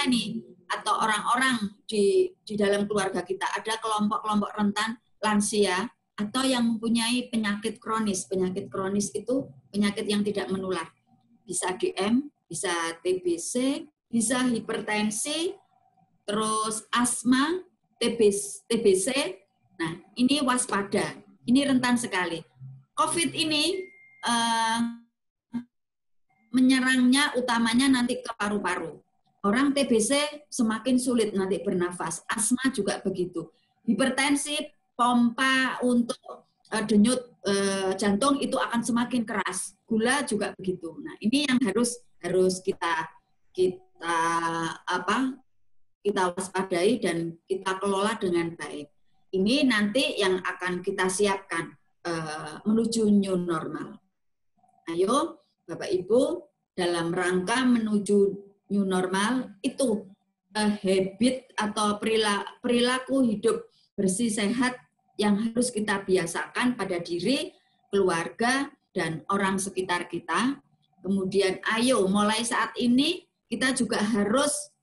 Speaker 7: ini atau orang-orang di dalam keluarga kita ada kelompok-kelompok rentan lansia atau yang mempunyai penyakit kronis. Penyakit kronis itu penyakit yang tidak menular. Bisa DM, bisa TBC, bisa hipertensi, terus asma, TBC. Nah, ini waspada. Ini rentan sekali. COVID ini menyerangnya utamanya nanti ke paru-paru. Orang TBC semakin sulit nanti bernafas. Asma juga begitu. Hipertensi, pompa untuk denyut jantung itu akan semakin keras. Gula juga begitu. Nah, ini yang harus kita waspadai dan kita kelola dengan baik. Ini nanti yang akan kita siapkan menuju new normal. Ayo, Bapak Ibu, dalam rangka menuju new normal itu habit atau perilaku hidup bersih sehat yang harus kita biasakan pada diri, keluarga, dan orang sekitar kita. Kemudian ayo mulai saat ini kita juga harus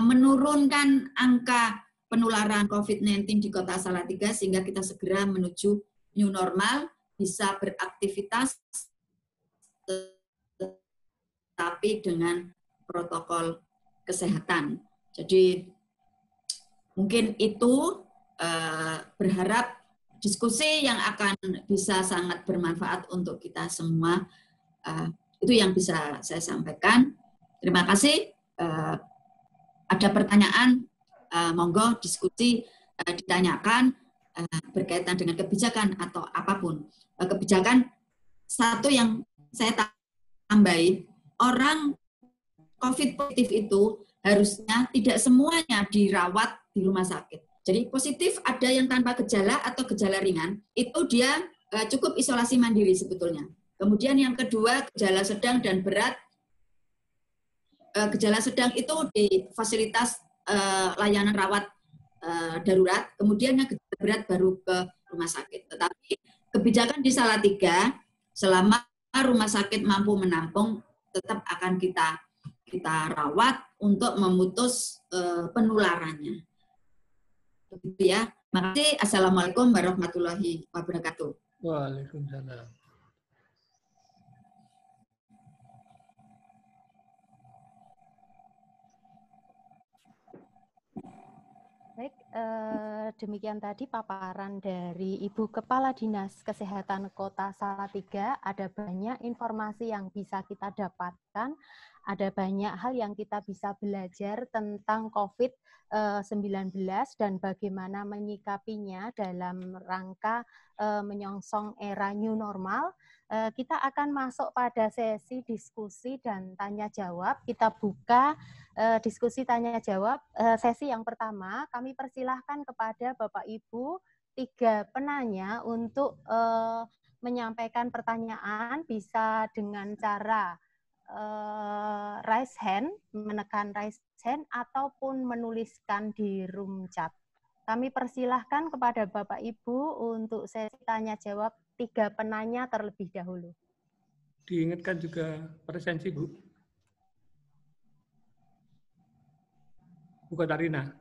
Speaker 7: menurunkan angka penularan COVID-19 di Kota Salatiga sehingga kita segera menuju new normal, bisa beraktivitas tapi dengan protokol kesehatan. Jadi mungkin itu berharap diskusi yang akan bisa sangat bermanfaat untuk kita semua. Itu yang bisa saya sampaikan. Terima kasih. Ada pertanyaan, monggo diskusi ditanyakan berkaitan dengan kebijakan atau apapun. Kebijakan satu yang saya tambahi, orang COVID positif itu harusnya tidak semuanya dirawat di rumah sakit. Jadi positif ada yang tanpa gejala atau gejala ringan, itu dia cukup isolasi mandiri sebetulnya. Kemudian yang kedua, gejala sedang dan berat. Gejala sedang itu di fasilitas layanan rawat darurat, kemudian yang gejala berat baru ke rumah sakit. Tetapi kebijakan di Salatiga, selama rumah sakit mampu menampung, tetap akan kita rawat untuk memutus penularannya. Begitu ya. Terima kasih. Assalamualaikum warahmatullahi wabarakatuh.
Speaker 8: Waalaikumsalam.
Speaker 4: Baik, demikian tadi paparan dari Ibu Kepala Dinas Kesehatan Kota Salatiga. Ada banyak informasi yang bisa kita dapatkan, ada banyak hal yang kita bisa belajar tentang COVID-19 dan bagaimana menyikapinya dalam rangka menyongsong era new normal. Kita akan masuk pada sesi diskusi dan tanya jawab. Kita buka diskusi tanya jawab. Sesi yang pertama, kami persilahkan kepada Bapak Ibu 3 penanya untuk menyampaikan pertanyaan, bisa dengan cara raise hand, menekan raise hand, ataupun menuliskan di room chat. kami persilahkan kepada Bapak Ibu untuk sesi tanya jawab 3 penanya terlebih dahulu.
Speaker 8: Diingatkan juga presensi, Bu. Bu Katarina.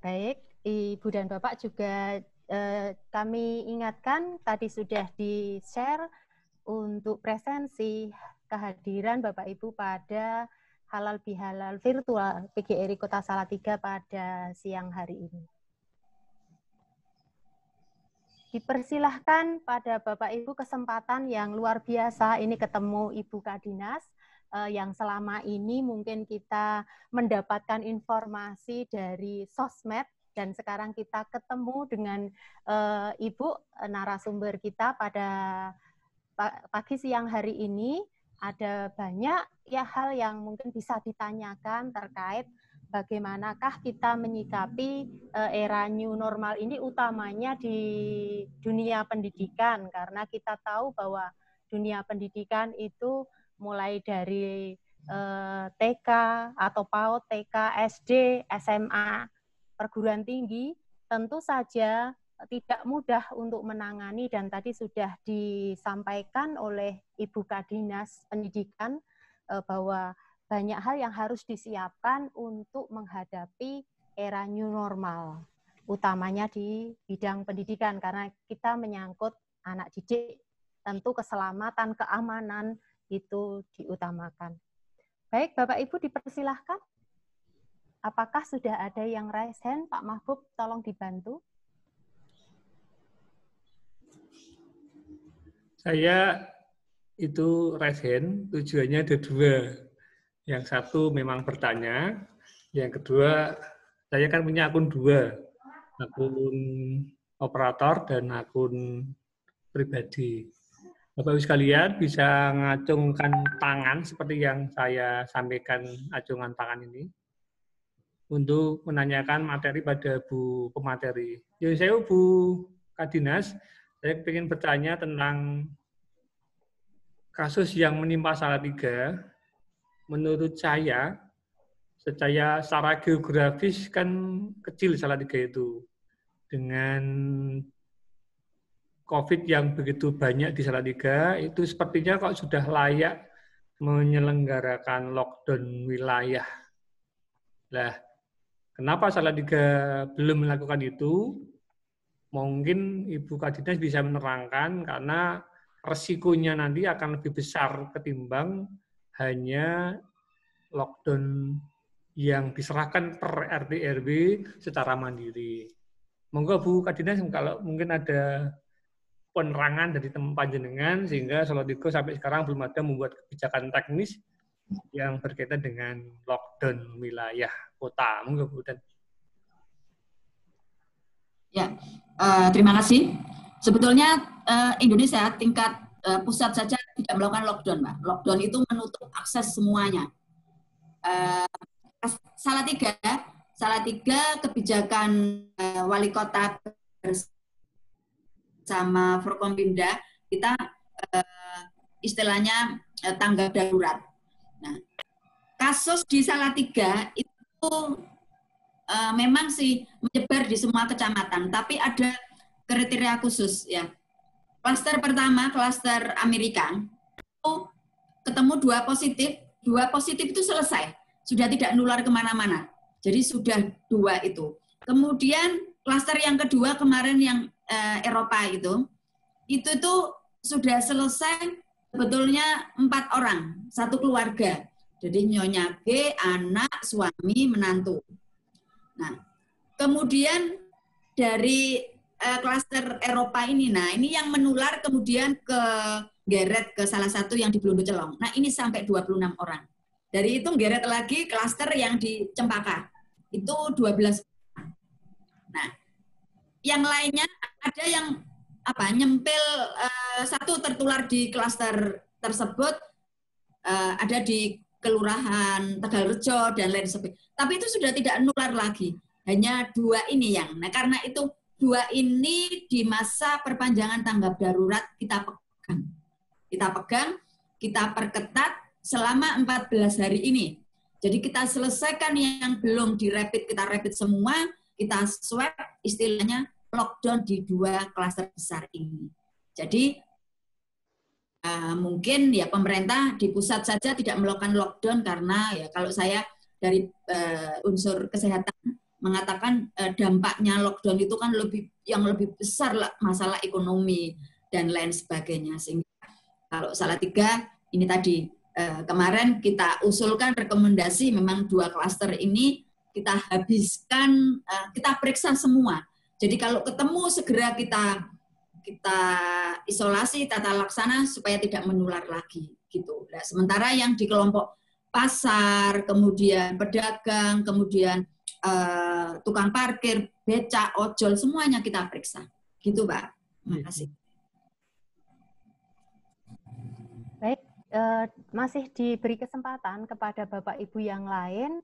Speaker 4: Baik, Ibu dan Bapak juga kami ingatkan tadi sudah di-share untuk presensi kehadiran Bapak Ibu pada Halal Bihalal virtual PGRI Kota Salatiga pada siang hari ini. Dipersilahkan pada Bapak Ibu kesempatan yang luar biasa ini ketemu Ibu Kadinas yang selama ini mungkin kita mendapatkan informasi dari sosmed dan sekarang kita ketemu dengan Ibu narasumber kita pada pagi siang hari ini. Ada banyak ya hal yang mungkin bisa ditanyakan terkait bagaimanakah kita menyikapi era new normal ini, utamanya di dunia pendidikan, karena kita tahu bahwa dunia pendidikan itu mulai dari TK atau PAUD, TK, SD, SMA, perguruan tinggi, tentu saja tidak mudah untuk menangani, dan tadi sudah disampaikan oleh Ibu Kadinas Pendidikan bahwa banyak hal yang harus disiapkan untuk menghadapi era new normal, utamanya di bidang pendidikan, karena kita menyangkut anak didik, tentu keselamatan, keamanan itu diutamakan. Baik, Bapak Ibu dipersilahkan. Apakah sudah ada yang raise hand? Pak Mahbub, tolong dibantu.
Speaker 8: Saya itu raise hand, tujuannya ada 2. Yang satu memang bertanya, yang kedua saya kan punya akun 2, akun operator dan akun pribadi. Bapak Ibu sekalian bisa ngacungkan tangan seperti yang saya sampaikan acungan tangan ini untuk menanyakan materi pada Bu pemateri. Jadi saya Bu Kadinas, saya ingin bertanya tentang kasus yang menimpa Salatiga. Menurut saya, secara geografis kan kecil Salatiga itu. Dengan COVID yang begitu banyak di Salatiga, itu sepertinya kok sudah layak menyelenggarakan lockdown wilayah. Nah, kenapa Salatiga belum melakukan itu? Mungkin Ibu Kadinas bisa menerangkan, karena resikonya nanti akan lebih besar ketimbang hanya lockdown yang diserahkan per RT RW secara mandiri. Monggo Bu Kadinas, kalau mungkin ada penerangan dari teman panjenengan sehingga Salatiga sampai sekarang belum ada membuat kebijakan teknis yang berkaitan dengan lockdown wilayah kota. Monggo Bu.
Speaker 7: Ya, terima kasih. Sebetulnya Indonesia tingkat pusat saja tidak melakukan lockdown, Mbak. Lockdown itu menutup akses semuanya. Salatiga kebijakan wali kota bersama Forkompimda, kita istilahnya tanggap darurat. Nah, kasus di Salatiga itu memang sih menyebar di semua kecamatan, tapi ada kriteria khusus ya. Klaster pertama, klaster Amerika, itu ketemu 2 positif itu selesai, sudah tidak nular kemana-mana. Jadi sudah 2 itu. Kemudian klaster yang kedua kemarin yang Eropa itu tuh sudah selesai sebetulnya 4 orang, 1 keluarga. Jadi nyonya G, anak, suami, menantu. Nah, kemudian dari klaster Eropa ini, nah ini yang menular kemudian ke geret ke salah satu yang di Blondo Celong. Nah ini sampai 26 orang. Dari itu geret lagi klaster yang di Cempaka, itu 12 orang. Nah, yang lainnya ada yang nyempil satu tertular di klaster tersebut, ada di Kelurahan Tegalrejo dan lain sebagainya. Tapi itu sudah tidak nular lagi. Hanya 2 ini yang. Nah, karena itu 2 ini di masa perpanjangan tanggap darurat kita pegang, kita perketat selama 14 hari ini. Jadi kita selesaikan yang belum dirapid, kita rapid semua. kita swab, istilahnya lockdown di 2 klaster besar ini. Jadi mungkin ya pemerintah di pusat saja tidak melakukan lockdown karena ya kalau saya dari unsur kesehatan mengatakan dampaknya lockdown itu kan yang lebih besar lah, masalah ekonomi dan lain sebagainya. Sehingga kalau Salatiga ini tadi kemarin kita usulkan rekomendasi memang 2 klaster ini kita habiskan, kita periksa semua. Jadi kalau ketemu segera kita isolasi tata laksana supaya tidak menular lagi gitu. Nah, sementara yang di kelompok pasar, kemudian pedagang, kemudian tukang parkir, becak, ojol, semuanya kita periksa. Gitu, Pak. Terima kasih.
Speaker 4: Baik, masih diberi kesempatan kepada Bapak Ibu yang lain,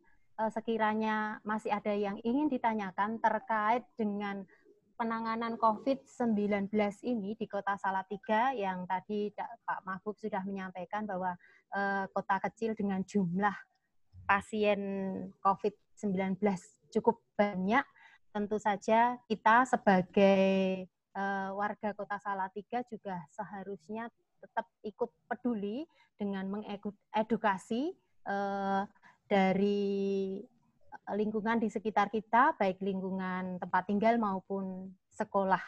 Speaker 4: sekiranya masih ada yang ingin ditanyakan terkait dengan penanganan COVID-19 ini di Kota Salatiga yang tadi Pak Mahbub sudah menyampaikan bahwa kota kecil dengan jumlah pasien COVID-19 cukup banyak. Tentu saja kita sebagai warga Kota Salatiga juga seharusnya tetap ikut peduli dengan mengedukasi dari lingkungan di sekitar kita, baik lingkungan tempat tinggal maupun sekolah.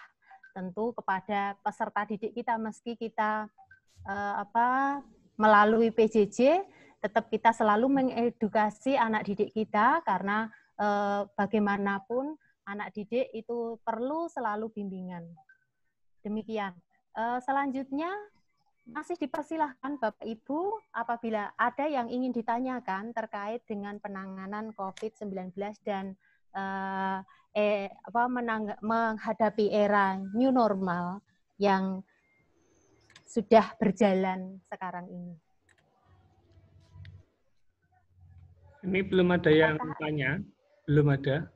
Speaker 4: Tentu kepada peserta didik kita, meski kita melalui PJJ, tetap kita selalu mengedukasi anak didik kita, karena bagaimanapun anak didik itu perlu selalu bimbingan. Demikian. Selanjutnya, masih dipersilahkan Bapak Ibu apabila ada yang ingin ditanyakan terkait dengan penanganan COVID-19 dan menghadapi era new normal yang sudah berjalan sekarang ini.
Speaker 8: Ini belum ada yang tanya, belum ada.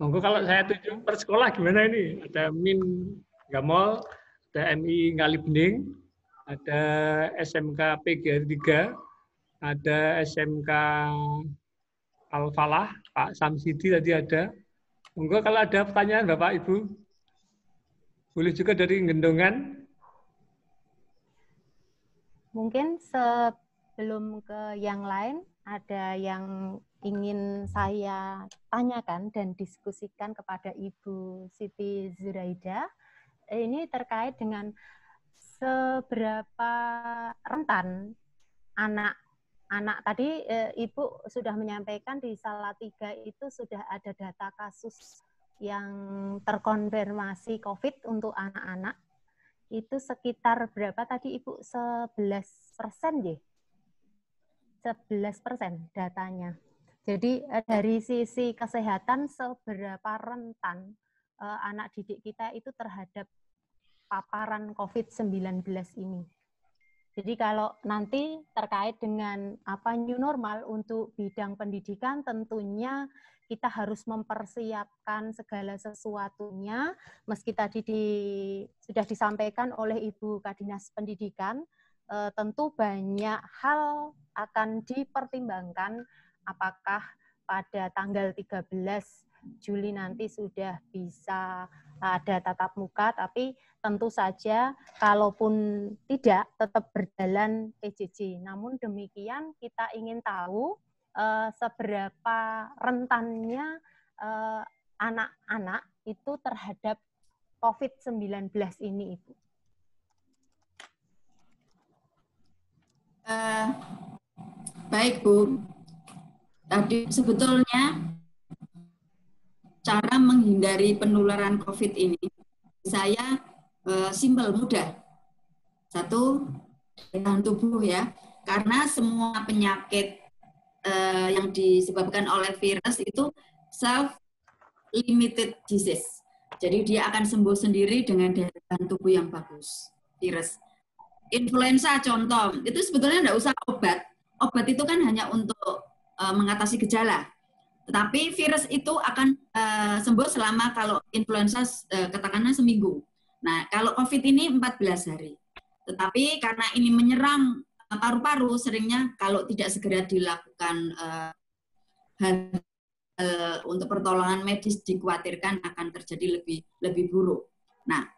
Speaker 8: Monggo kalau saya tuju per sekolah gimana ini? Ada MIN Gamol, ada MI Kali Bening, ada SMK PGR 3, ada SMK Al-Falah, Pak Samsidi tadi ada. Monggo kalau ada pertanyaan Bapak Ibu, boleh juga dari Gendongan.
Speaker 4: Mungkin sebelum ke yang lain, ada yang ingin saya tanyakan dan diskusikan kepada Ibu Siti Zuraida. Ini terkait dengan seberapa rentan anak tadi Ibu sudah menyampaikan di Salatiga itu sudah ada data kasus yang terkonfirmasi COVID untuk anak-anak. Itu sekitar berapa tadi Ibu? 11% ya? 11% datanya. Jadi dari sisi kesehatan seberapa rentan anak didik kita itu terhadap paparan COVID-19 ini. Jadi kalau nanti terkait dengan new normal untuk bidang pendidikan, tentunya kita harus mempersiapkan segala sesuatunya, meski tadi sudah disampaikan oleh Ibu Kadinas Pendidikan, tentu banyak hal akan dipertimbangkan, apakah pada tanggal 13 Juli nanti sudah bisa ada tatap muka, tapi tentu saja kalaupun tidak, tetap berjalan PJJ. Namun demikian kita ingin tahu seberapa rentannya anak-anak itu terhadap COVID-19 ini, Ibu.
Speaker 7: Baik, Bu. Tadi sebetulnya cara menghindari penularan COVID ini, saya simpel, mudah. Satu, tahan tubuh ya. Karena semua penyakit yang disebabkan oleh virus itu self-limited disease. Jadi dia akan sembuh sendiri dengan daya tahan tubuh yang bagus, virus. Influenza contoh, itu sebetulnya tidak usah obat. Obat itu kan hanya untuk mengatasi gejala. Tetapi virus itu akan sembuh selama, kalau influenza katakanlah seminggu. Nah, kalau COVID ini 14 hari. Tetapi karena ini menyerang paru-paru, seringnya kalau tidak segera dilakukan hal untuk pertolongan medis dikhawatirkan akan terjadi lebih buruk. Nah,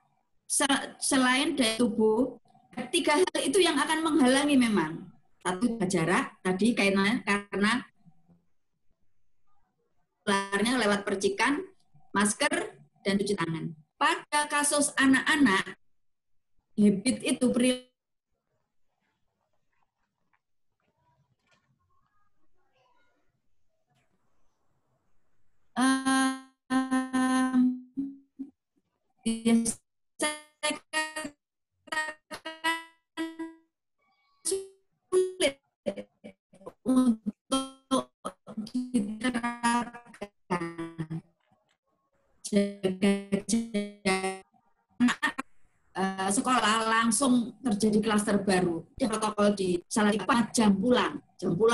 Speaker 7: selain daya tubuh, 3 hal itu yang akan menghalangi memang. Satu, jarak tadi karena tularnya lewat percikan, masker, dan cuci tangan. Pada kasus anak-anak, habit itu sulit untuk diterapkan. Sekolah langsung terjadi klaster baru. Protokol di Salatiga jam pulang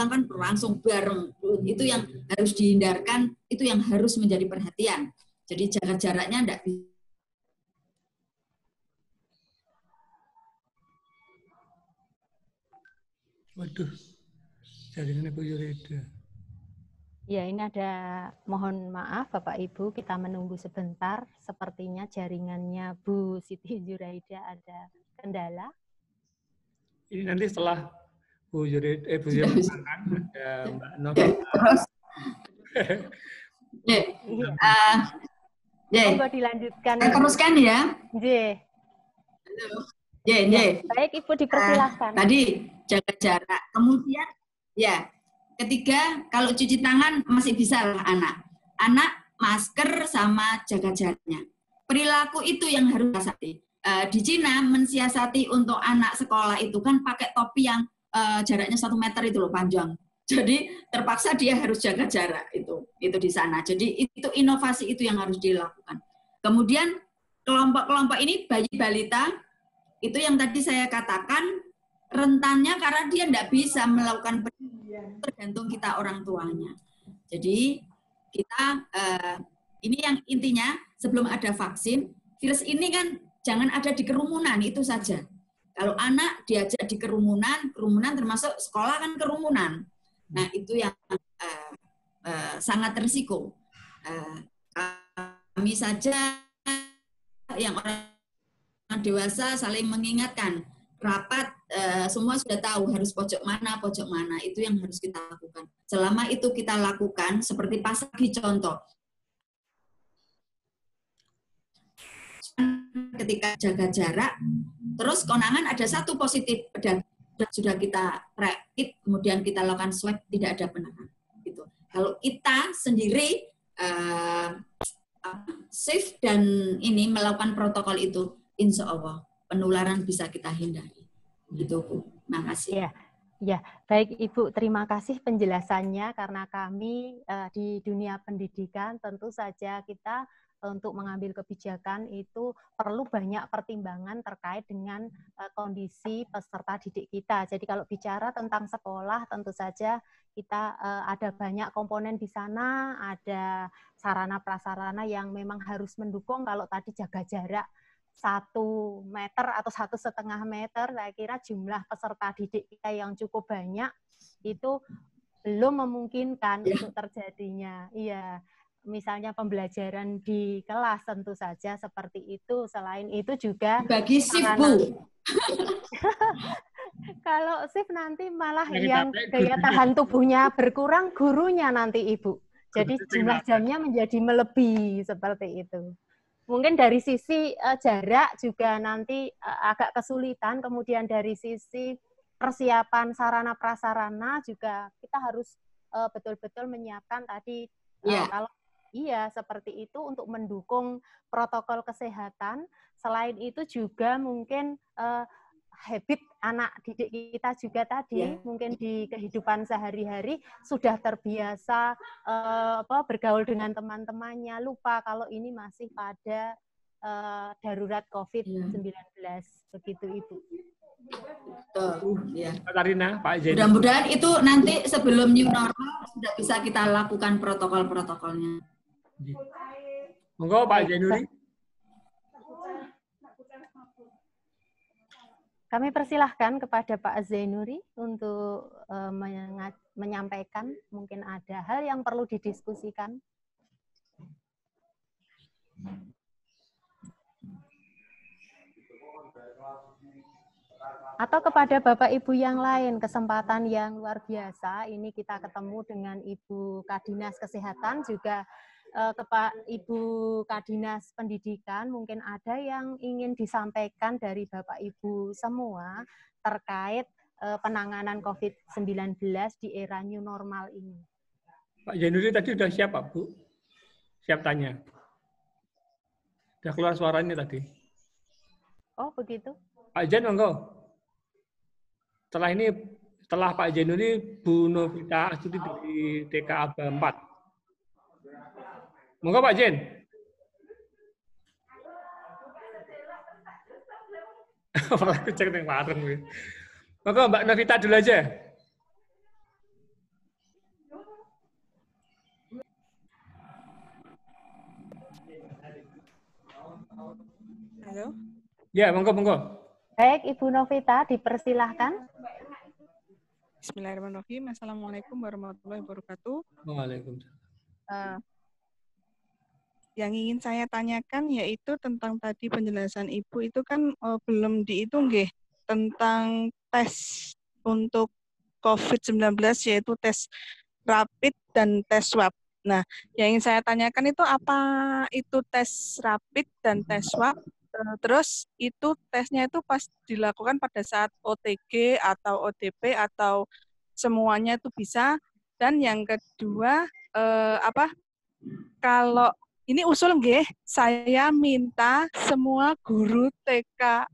Speaker 7: kan langsung bareng. Itu yang harus dihindarkan, itu yang harus menjadi perhatian. Jadi jaga jaraknya enggak bisa.
Speaker 8: Waduh, jaringannya Bu Yurida.
Speaker 4: Ya, ini ada, mohon maaf Bapak Ibu, kita menunggu sebentar. Sepertinya jaringannya Bu Siti Zuraida ada kendala.
Speaker 8: Ini nanti setelah Bu Yurida, Bu Yurida ada Mbak Nova.
Speaker 7: Terus,
Speaker 4: Monggo dilanjutkan.
Speaker 7: Teruskan ya.
Speaker 4: Baik, Ibu dipersilahkan.
Speaker 7: Tadi jaga jarak. Kemudian ya, ketiga, kalau cuci tangan masih bisa lah anak. Anak masker sama jaga jaraknya. Perilaku itu yang harus disasati. Di Cina mensiasati untuk anak sekolah itu kan pakai topi yang jaraknya 1 meter itu loh panjang. Jadi terpaksa dia harus jaga jarak itu di sana. Jadi itu inovasi itu yang harus dilakukan. Kemudian kelompok-kelompok ini bayi balita itu yang tadi saya katakan rentannya karena dia tidak bisa melakukan pendidikan, tergantung kita orang tuanya. Jadi kita ini yang intinya sebelum ada vaksin, virus ini kan jangan ada di kerumunan, itu saja. Kalau anak diajak di kerumunan termasuk sekolah kan kerumunan. Nah itu yang sangat risiko. Kami saja yang orang dewasa saling mengingatkan. Rapat semua sudah tahu harus pojok mana, itu yang harus kita lakukan. Selama itu kita lakukan, seperti pas lagi contoh, ketika jaga jarak, terus konangan ada 1 positif, sudah kita rapid, kemudian kita lakukan swab, tidak ada penularan. Gitu. Kalau kita sendiri safe dan ini melakukan protokol itu, insya Allah penularan bisa kita hindari. Gitu, Bu. Makasih.
Speaker 4: Ya, baik Ibu, terima kasih penjelasannya karena kami di dunia pendidikan tentu saja kita untuk mengambil kebijakan itu perlu banyak pertimbangan terkait dengan kondisi peserta didik kita. Jadi kalau bicara tentang sekolah tentu saja kita ada banyak komponen di sana, ada sarana prasarana yang memang harus mendukung. Kalau tadi jaga jarak 1 meter atau 1,5 meter, saya kira jumlah peserta didik kita yang cukup banyak itu belum memungkinkan untuk terjadinya. Iya, misalnya pembelajaran di kelas tentu saja seperti itu. Selain itu juga
Speaker 7: bagi shift, Bu.
Speaker 4: Kalau shift nanti malah yang daya tahan tubuhnya berkurang, gurunya nanti Ibu. Jadi jumlah jamnya menjadi melebihi seperti itu. Mungkin dari sisi jarak juga nanti agak kesulitan, kemudian dari sisi persiapan sarana prasarana juga kita harus betul-betul menyiapkan tadi kalau iya seperti itu untuk mendukung protokol kesehatan. Selain itu juga mungkin habit anak didik kita juga tadi mungkin di kehidupan sehari-hari sudah terbiasa bergaul dengan teman-temannya, lupa kalau ini masih pada darurat COVID-19 begitu Ibu.
Speaker 7: Ya.
Speaker 8: Pak Tarina, Pak Zainuri.
Speaker 7: Mudah-mudahan itu nanti sebelum new normal sudah bisa kita lakukan protokol-protokolnya.
Speaker 8: Monggo Pak Zainuri.
Speaker 4: Kami persilahkan kepada Pak Zainuri untuk menyampaikan? Mungkin ada hal yang perlu didiskusikan? Atau kepada Bapak Ibu yang lain, kesempatan yang luar biasa. Ini kita ketemu dengan Ibu Kadinas Kesehatan, juga Ibu Kadinas Pendidikan. Mungkin ada yang ingin disampaikan dari Bapak Ibu semua terkait penanganan COVID-19 di era new normal ini.
Speaker 8: Pak Jainuri tadi sudah siap, Pak Bu? Siap tanya. Sudah keluar suaranya tadi.
Speaker 4: Oh, begitu.
Speaker 8: Pak Jan, monggo. Setelah Pak Jainuri, Bu Novita Astuti dari TK Aba 4. Monggo Pak Jen. Aku cek ning warung. Monggo Mbak Novita dulu aja.
Speaker 9: Halo.
Speaker 8: Ya, monggo.
Speaker 4: Baik, Ibu Novita, dipersilahkan.
Speaker 9: Bismillahirrahmanirrahim. Assalamualaikum warahmatullahi wabarakatuh.
Speaker 8: Waalaikumsalam.
Speaker 9: Yang ingin saya tanyakan yaitu tentang tadi penjelasan Ibu itu kan belum dihitung nggih tentang tes untuk COVID-19 yaitu tes rapid dan tes swab. Nah, yang ingin saya tanyakan itu apa itu tes rapid dan tes swab? Terus itu tesnya itu pas dilakukan pada saat OTG atau ODP atau semuanya itu bisa. Dan yang kedua kalau ini usul nggih, saya minta semua guru TK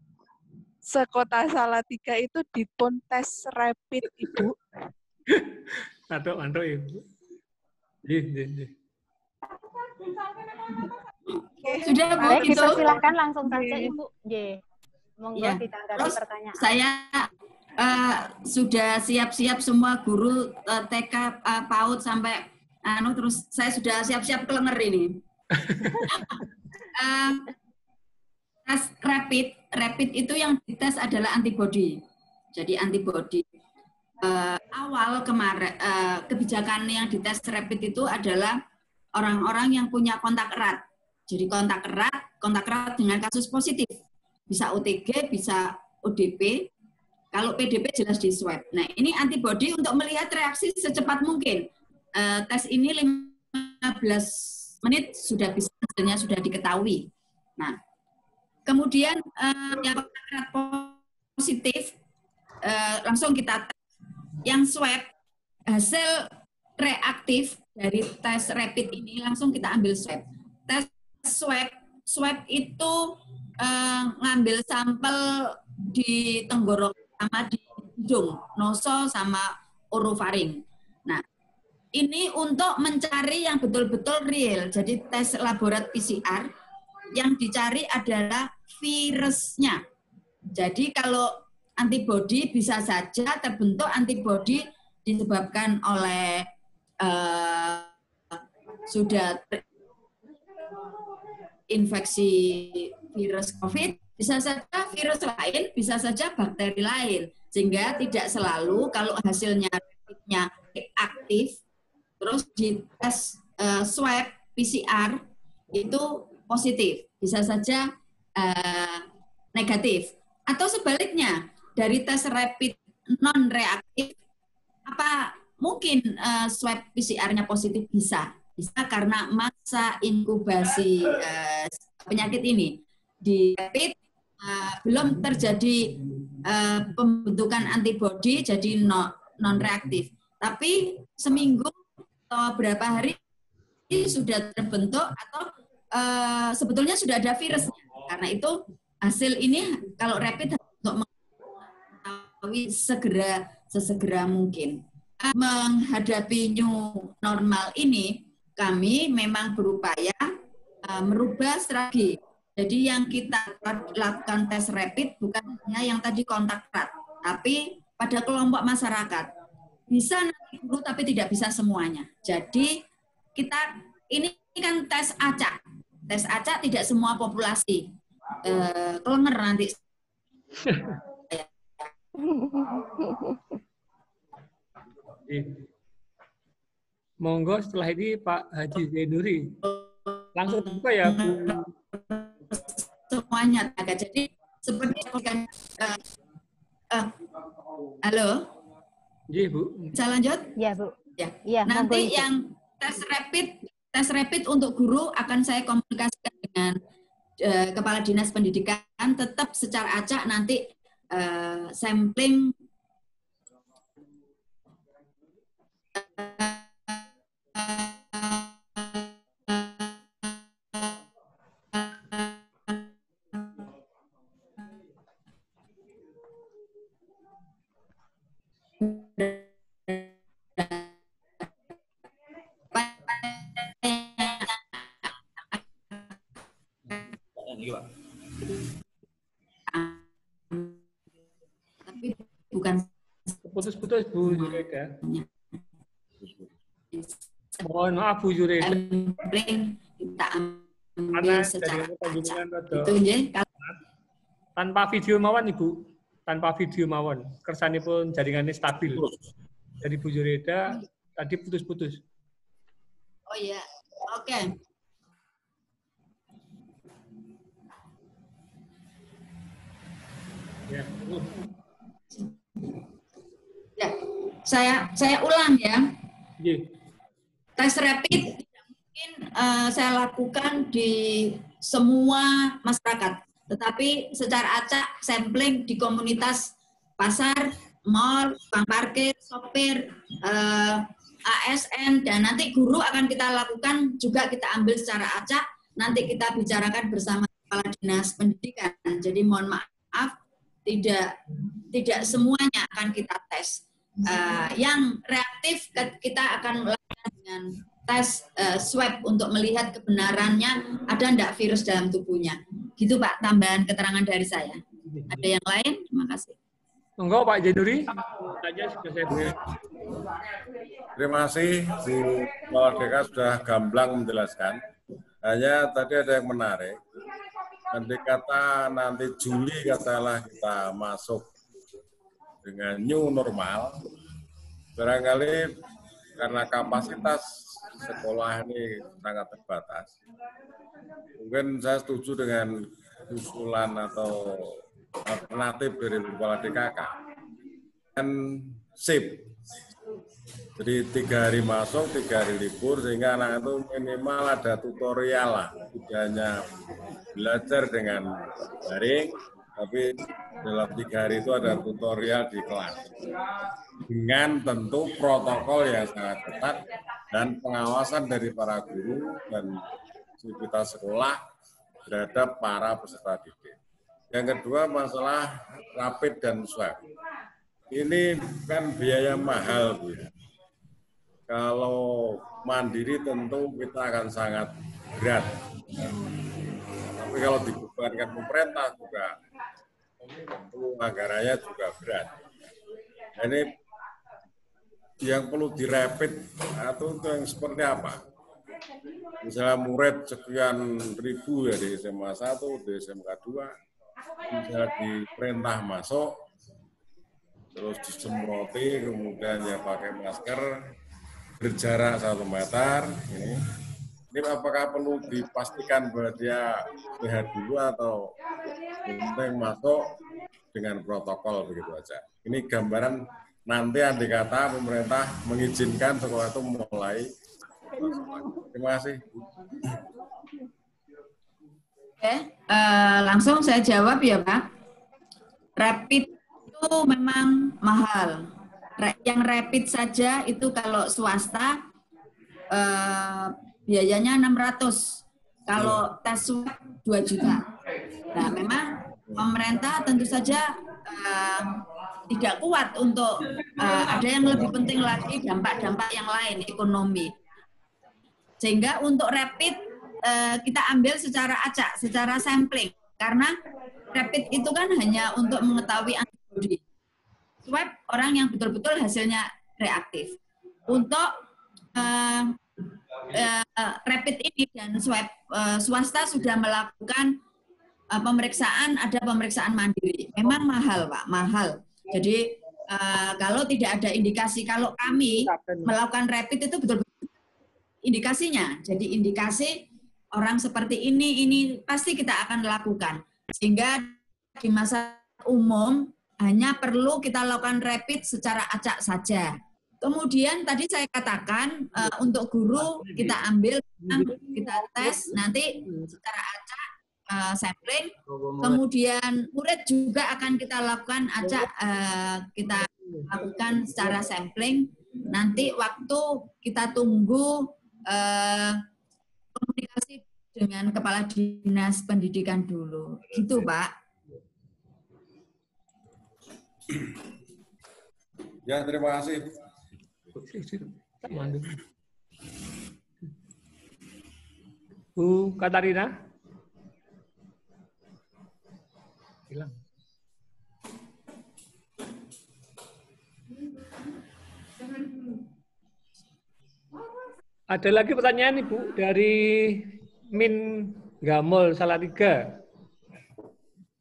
Speaker 9: sekota Salatiga itu dipun tes rapid, Ibu.
Speaker 8: Mantuk Ibu. Nggih.
Speaker 7: Sudah Bu,
Speaker 4: baik,
Speaker 7: itu.
Speaker 4: dipersilahkan langsung saja Ibu. Monggo
Speaker 7: Ya.
Speaker 4: ditanggapi pertanyaan.
Speaker 7: Saya sudah siap-siap semua guru TK PAUD sampai terus saya sudah siap-siap kelenger ini. Tes rapid itu yang dites adalah antibody. Jadi antibody. Awal kemarin kebijakan yang dites rapid itu adalah orang-orang yang punya kontak erat. Jadi kontak erat dengan kasus positif. Bisa OTG, bisa ODP. Kalau PDP jelas di swab. Nah, ini antibody untuk melihat reaksi secepat mungkin. Tes ini 15 menit sudah bisa, hasilnya sudah diketahui. Nah, kemudian yang kontak erat positif langsung kita tes. Yang swab, hasil reaktif dari tes rapid ini langsung kita ambil swab. Tes swab itu ngambil sampel di tenggorok sama di hidung, noso sama orofaring. Nah, ini untuk mencari yang betul-betul real. Jadi tes laborat PCR yang dicari adalah virusnya. Jadi kalau antibody bisa saja terbentuk antibody disebabkan oleh sudah infeksi virus COVID, bisa saja virus lain, bisa saja bakteri lain. Sehingga tidak selalu kalau hasilnya aktif, terus di tes swab PCR itu positif. Bisa saja negatif. Atau sebaliknya, dari tes rapid non-reaktif, apa mungkin swab PCR-nya positif? Bisa karena masa inkubasi penyakit ini di rapid belum terjadi pembentukan antibody, jadi non-reaktif. Tapi seminggu atau berapa hari sudah terbentuk atau sebetulnya sudah ada virusnya. Karena itu hasil ini kalau rapid untuk mengetahui sesegera mungkin. Menghadapi new normal ini, kami memang berupaya merubah strategi. Jadi yang kita lakukan tes rapid bukan hanya yang tadi kontak erat, tapi pada kelompok masyarakat. Bisa nanti guru tapi tidak bisa semuanya. Jadi kita ini kan tes acak. Tes acak tidak semua populasi. Kelenger nanti.
Speaker 8: Monggo setelah ini Pak Haji Zainuri. Langsung buka ya Bu.
Speaker 7: Semuanya. Jadi seperti halo.
Speaker 8: Iya Bu.
Speaker 7: Bisa lanjut?
Speaker 4: Ya Bu.
Speaker 7: Ya.
Speaker 4: Ya,
Speaker 7: Nanti yang tes rapid untuk guru akan saya komunikasikan dengan Kepala Dinas Pendidikan, tetap secara acak nanti sampling tapi bukan
Speaker 8: putus-putus Bu Yureda. Mohon maaf Bu Yureda.
Speaker 7: Kita ambil secara
Speaker 8: itu tanpa video mawon Ibu, tanpa video mawon. Kersanipun jaringannya stabil. Jadi Bu Yureda tadi putus-putus.
Speaker 7: Oh iya, oke.
Speaker 8: Ya.
Speaker 7: Ya, saya ulang ya.
Speaker 8: Yeah.
Speaker 7: Tes rapid tidak mungkin saya lakukan di semua masyarakat, tetapi secara acak sampling di komunitas pasar, mall, tukang parkir, sopir, ASN, dan nanti guru akan kita lakukan juga, kita ambil secara acak. Nanti kita bicarakan bersama Kepala Dinas Pendidikan. Jadi mohon maaf, tidak semuanya akan kita tes. Yang reaktif kita akan melakukan dengan tes swab untuk melihat kebenarannya ada enggak virus dalam tubuhnya. Gitu Pak, tambahan keterangan dari saya. Ada yang lain? Terima kasih.
Speaker 8: Monggo Pak Zainuri, saja sudah saya beri.
Speaker 5: Terima kasih, Si Kepala DK sudah gamblang menjelaskan. Hanya tadi ada yang menarik. Nanti kata nanti Juli katalah kita masuk dengan new normal. Barangkali karena kapasitas sekolah ini sangat terbatas. Mungkin saya setuju dengan usulan atau alternatif dari Kepala DKK. Dan shift. Jadi 3 hari masuk, 3 hari libur, sehingga anak itu minimal ada tutorial lah. Tidak hanya belajar dengan daring, tapi dalam 3 hari itu ada tutorial di kelas. Dengan tentu protokol yang sangat ketat dan pengawasan dari para guru dan sivitas sekolah terhadap para peserta didik. Yang kedua masalah rapid dan swab. Ini kan biaya mahal, Bu. Kalau mandiri tentu kita akan sangat berat. Tapi kalau dibebankan pemerintah juga tentu anggarannya juga berat. Ini yang perlu dirapid atau itu yang seperti apa? Misalnya murid sekian ribu ya di SMA 1, di SMK 2, misalnya diperintah masuk, terus disemproti, kemudian ya pakai masker, berjarak 1 meter. Ini apakah perlu dipastikan bahwa dia sehat dulu atau penting masuk dengan protokol begitu aja. Ini gambaran nanti andai kata pemerintah mengizinkan sekolah itu mulai. Terima kasih.
Speaker 7: Oke, langsung saya jawab ya Pak. Rapid itu memang mahal. Yang rapid saja itu kalau swasta biayanya 600. Kalau tes swab 2 juta. Nah, memang pemerintah tentu saja tidak kuat untuk ada yang lebih penting lagi dampak-dampak yang lain, ekonomi. Sehingga untuk rapid kita ambil secara acak, secara sampling. Karena rapid itu kan hanya untuk mengetahui antibodi. Swab orang yang betul-betul hasilnya reaktif. Untuk rapid ini dan swab swasta sudah melakukan pemeriksaan, ada pemeriksaan mandiri. Memang mahal Pak, mahal. Jadi kalau tidak ada indikasi, kalau kami melakukan rapid itu betul-betul indikasinya. Jadi indikasi orang seperti ini pasti kita akan lakukan. Sehingga di masa umum hanya perlu kita lakukan rapid secara acak saja. Kemudian tadi saya katakan untuk guru kita ambil, kita tes nanti secara acak sampling. Kemudian murid juga akan kita lakukan acak, kita lakukan secara sampling. Nanti waktu kita tunggu komunikasi dengan Kepala Dinas Pendidikan dulu. Gitu, Pak.
Speaker 5: Ya, terima kasih.
Speaker 8: Bu Katarina. Hilang. Ada lagi pertanyaan Ibu dari Min Gamol Salatiga.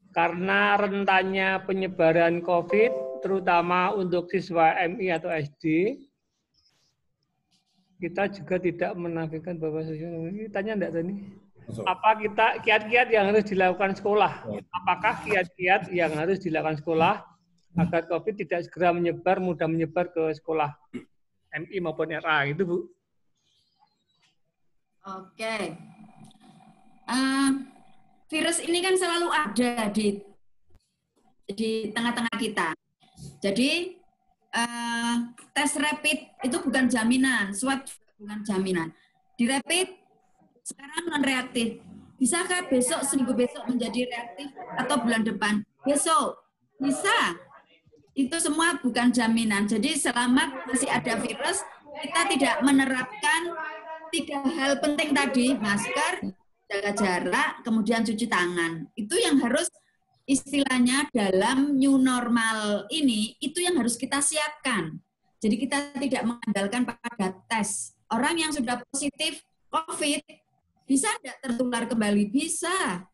Speaker 8: Karena rentannya penyebaran COVID, terutama untuk siswa MI atau SD, kita juga tidak menafikan bahwa ini tanya enggak tadi? Apa kita kiat-kiat yang harus dilakukan sekolah? Apakah kiat-kiat yang harus dilakukan sekolah agar COVID tidak segera menyebar, mudah menyebar ke sekolah MI maupun RA, itu Bu?
Speaker 7: Oke. Virus ini kan selalu ada di tengah-tengah kita. Jadi tes rapid itu bukan jaminan, swab bukan jaminan. Di rapid sekarang non reaktif. Bisakah besok, seminggu besok menjadi reaktif atau bulan depan? Besok bisa. Itu semua bukan jaminan. Jadi selama masih ada virus, kita tidak menerapkan 3 hal penting tadi, masker, jaga jarak, kemudian cuci tangan. Itu yang harus istilahnya dalam new normal ini, itu yang harus kita siapkan. Jadi kita tidak mengandalkan pada tes. Orang yang sudah positif COVID, bisa tidak tertular kembali? Bisa.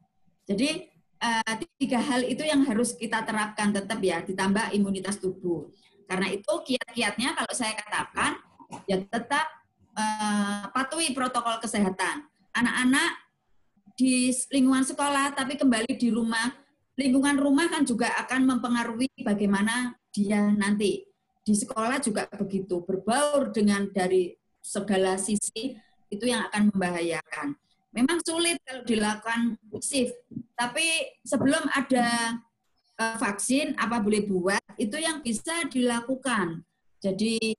Speaker 7: Jadi 3 hal itu yang harus kita terapkan tetap ya, ditambah imunitas tubuh. Karena itu kiat-kiatnya kalau saya katakan, ya tetap patuhi protokol kesehatan. Anak-anak di lingkungan sekolah, tapi kembali di rumah, lingkungan rumah kan juga akan mempengaruhi bagaimana dia nanti. Di sekolah juga begitu, berbaur dengan dari segala sisi, itu yang akan membahayakan. Memang sulit kalau dilakukan shift, tapi sebelum ada vaksin, apa boleh buat, itu yang bisa dilakukan. Jadi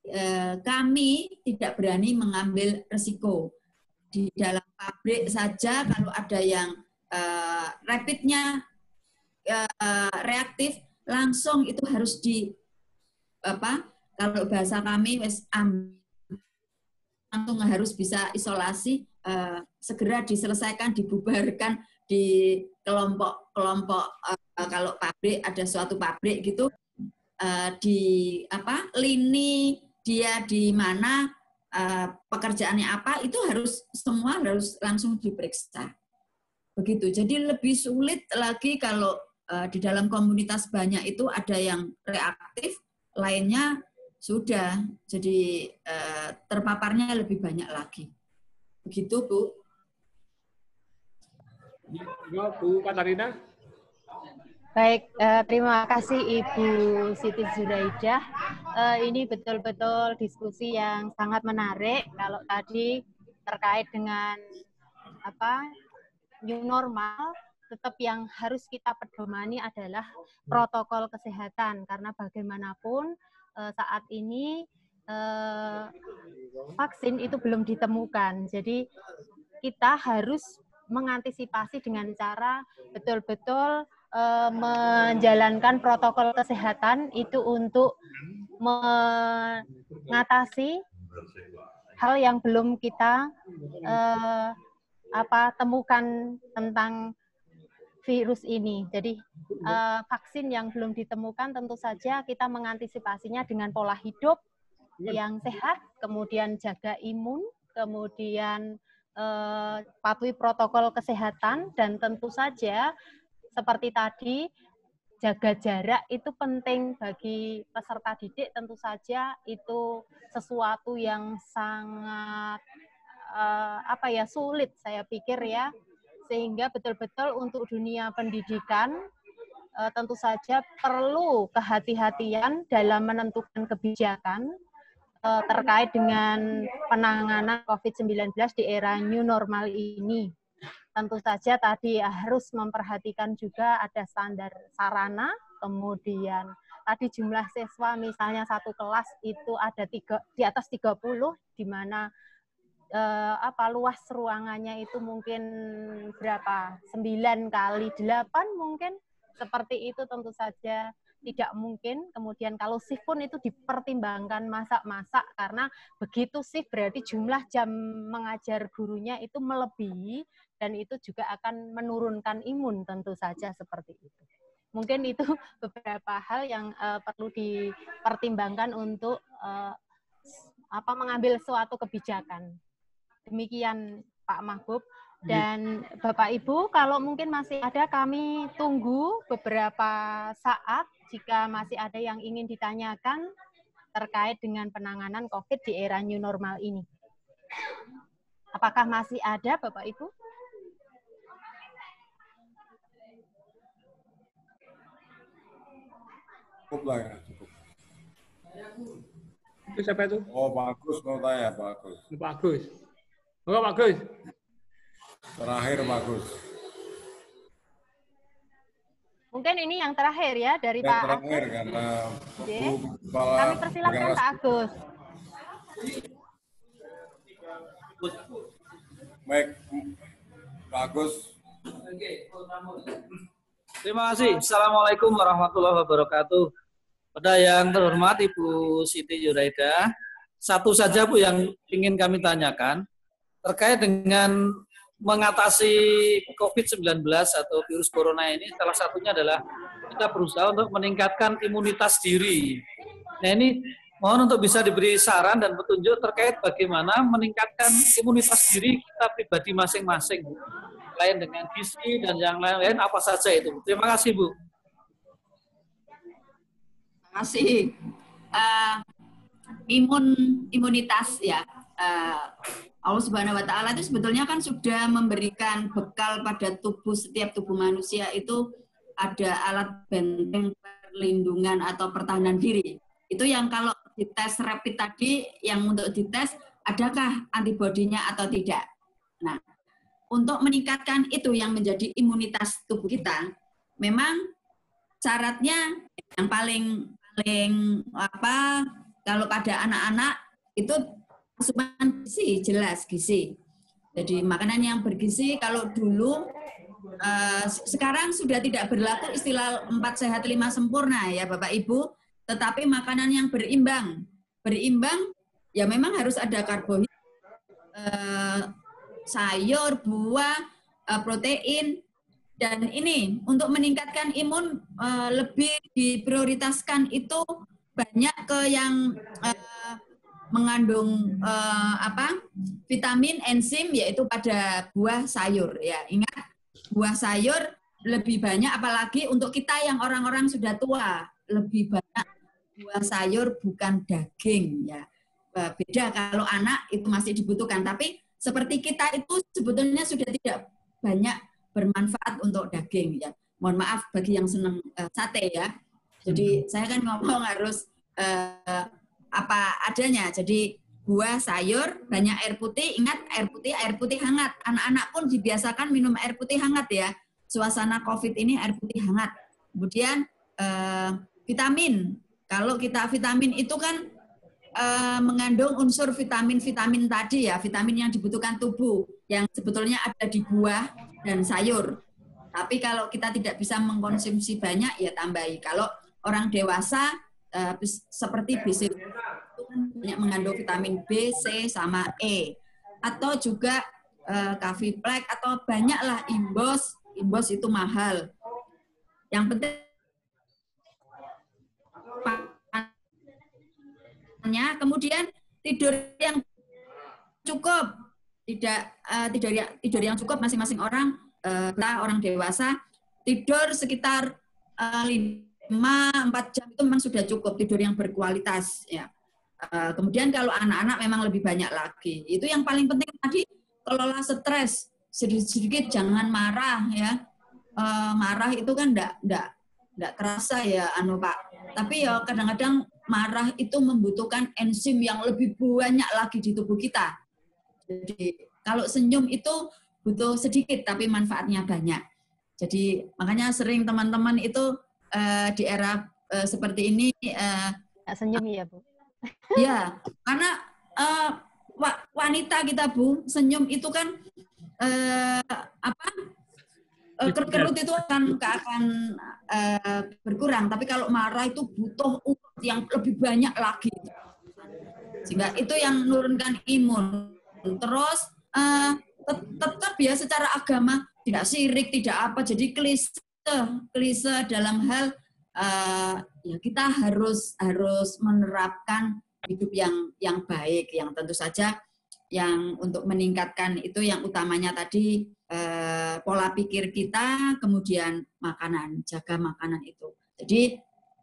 Speaker 7: kami tidak berani mengambil resiko. Di dalam pabrik saja kalau ada yang rapidnya reaktif, langsung itu harus kalau bahasa kami langsung harus bisa isolasi, segera diselesaikan, dibubarkan di kelompok-kelompok. Kalau pabrik ada suatu pabrik gitu, di lini dia di mana, pekerjaannya apa, itu semua harus langsung diperiksa. Begitu. Jadi lebih sulit lagi kalau di dalam komunitas banyak itu ada yang reaktif, lainnya sudah. Jadi terpaparnya lebih banyak lagi. Begitu, Bu.
Speaker 8: Ya, Bu Katarina.
Speaker 4: Baik, terima kasih Ibu Siti Zuraidah. Ini betul-betul diskusi yang sangat menarik. Kalau tadi terkait dengan new normal, tetap yang harus kita pedomani adalah protokol kesehatan. Karena bagaimanapun saat ini vaksin itu belum ditemukan. Jadi kita harus mengantisipasi dengan cara betul-betul menjalankan protokol kesehatan itu untuk mengatasi hal yang belum kita temukan tentang virus ini. Jadi vaksin yang belum ditemukan tentu saja kita mengantisipasinya dengan pola hidup yang sehat, kemudian jaga imun, kemudian patuhi protokol kesehatan, dan tentu saja seperti tadi jaga jarak itu penting bagi peserta didik, tentu saja itu sesuatu yang sangat sulit saya pikir ya, sehingga betul-betul untuk dunia pendidikan tentu saja perlu kehati-hatian dalam menentukan kebijakan terkait dengan penanganan COVID-19 di era new normal ini. Tentu saja tadi harus memperhatikan juga ada standar sarana, kemudian tadi jumlah siswa misalnya satu kelas itu ada di atas 30, di mana luas ruangannya itu mungkin berapa? 9 kali 8 mungkin, seperti itu tentu saja tidak mungkin. Kemudian kalau shift pun itu dipertimbangkan masak-masak, karena begitu shift berarti jumlah jam mengajar gurunya itu melebihi, dan itu juga akan menurunkan imun tentu saja seperti itu. Mungkin itu beberapa hal yang perlu dipertimbangkan untuk mengambil suatu kebijakan. Demikian Pak Mahbub. Dan Bapak Ibu, kalau mungkin masih ada, kami tunggu beberapa saat jika masih ada yang ingin ditanyakan terkait dengan penanganan COVID di era new normal ini. Apakah masih ada Bapak Ibu?
Speaker 5: Cukup lah ya, cukup.
Speaker 8: Itu siapa itu?
Speaker 5: Oh, Pak Agus mau tanya, Pak Agus.
Speaker 8: Pak Agus. Oh, Pak Agus.
Speaker 5: Terakhir, Pak Agus.
Speaker 4: Mungkin ini yang terakhir ya dari
Speaker 5: Yang
Speaker 4: Pak
Speaker 5: terakhir,
Speaker 4: Agus.
Speaker 5: karena
Speaker 4: Kami persilakan Pak Agus.
Speaker 5: Baik, Pak Agus.
Speaker 10: Terima kasih. Assalamualaikum warahmatullahi wabarakatuh. Pada yang terhormat Ibu Siti Yuraida, satu saja Bu yang ingin kami tanyakan terkait dengan mengatasi COVID-19 atau virus corona ini. Salah satunya adalah kita berusaha untuk meningkatkan imunitas diri. Nah, ini mohon untuk bisa diberi saran dan petunjuk terkait bagaimana meningkatkan imunitas diri kita pribadi masing-masing, Bu. Lain dengan gizi dan yang lain-lain apa saja itu. Terima kasih, Bu.
Speaker 7: Terima kasih. Imunitas ya. Allah Subhanahu wa Ta'ala itu sebetulnya kan sudah memberikan bekal pada setiap tubuh manusia itu ada alat benteng perlindungan atau pertahanan diri. Itu yang kalau dites rapid tadi, yang untuk dites adakah antibodinya atau tidak. Nah, untuk meningkatkan itu yang menjadi imunitas tubuh kita, memang syaratnya yang paling kalau pada anak-anak itu asupan gizi, jelas gizi. Jadi makanan yang bergizi, kalau dulu sekarang sudah tidak berlaku istilah 4 sehat 5 sempurna ya Bapak Ibu, tetapi makanan yang berimbang. Berimbang ya memang harus ada karbohidrat, sayur, buah, protein, dan ini untuk meningkatkan imun lebih diprioritaskan itu banyak ke yang mengandung vitamin, enzim, yaitu pada buah sayur ya. Ingat, buah sayur lebih banyak, apalagi untuk kita yang orang-orang sudah tua, lebih banyak buah sayur bukan daging ya. Beda kalau anak itu masih dibutuhkan, tapi seperti kita itu sebetulnya sudah tidak banyak bermanfaat untuk daging ya. Mohon maaf bagi yang senang sate ya. Jadi saya kan ngomong harus apa adanya. Jadi buah, sayur, banyak air putih. Ingat air putih hangat. Anak-anak pun dibiasakan minum air putih hangat ya. Suasana COVID ini air putih hangat. Kemudian vitamin. Kalau kita vitamin itu kan mengandung unsur vitamin-vitamin tadi ya, vitamin yang dibutuhkan tubuh, yang sebetulnya ada di buah dan sayur. Tapi kalau kita tidak bisa mengkonsumsi banyak, ya tambahi. Kalau orang dewasa seperti BC itu kan banyak mengandung vitamin B, C, sama E. Atau juga Kaviplex, atau banyaklah Imbos. Imbos itu mahal. Yang penting kemudian tidur yang cukup, tidur yang cukup masing-masing orang, orang dewasa tidur sekitar 5-4 jam itu memang sudah cukup tidur yang berkualitas ya. Kemudian kalau anak-anak memang lebih banyak lagi. Itu yang paling penting tadi, kelola stres sedikit-sedikit, jangan marah ya. Marah itu kan enggak terasa ya Pak. Tapi ya kadang-kadang marah itu membutuhkan enzim yang lebih banyak lagi di tubuh kita. Jadi kalau senyum itu butuh sedikit tapi manfaatnya banyak. Jadi makanya sering teman-teman itu di era seperti ini
Speaker 4: senyum ya Bu.
Speaker 7: Ya, karena wanita kita Bu, senyum itu kan kerut itu akan berkurang. Tapi kalau marah itu butuh urat yang lebih banyak lagi. Sehingga itu yang menurunkan imun. Terus tetap ya secara agama tidak syirik, tidak apa. Jadi klise dalam hal ya kita harus menerapkan hidup yang baik, yang tentu saja yang untuk meningkatkan itu yang utamanya tadi pola pikir kita, kemudian makanan, jaga makanan itu. Jadi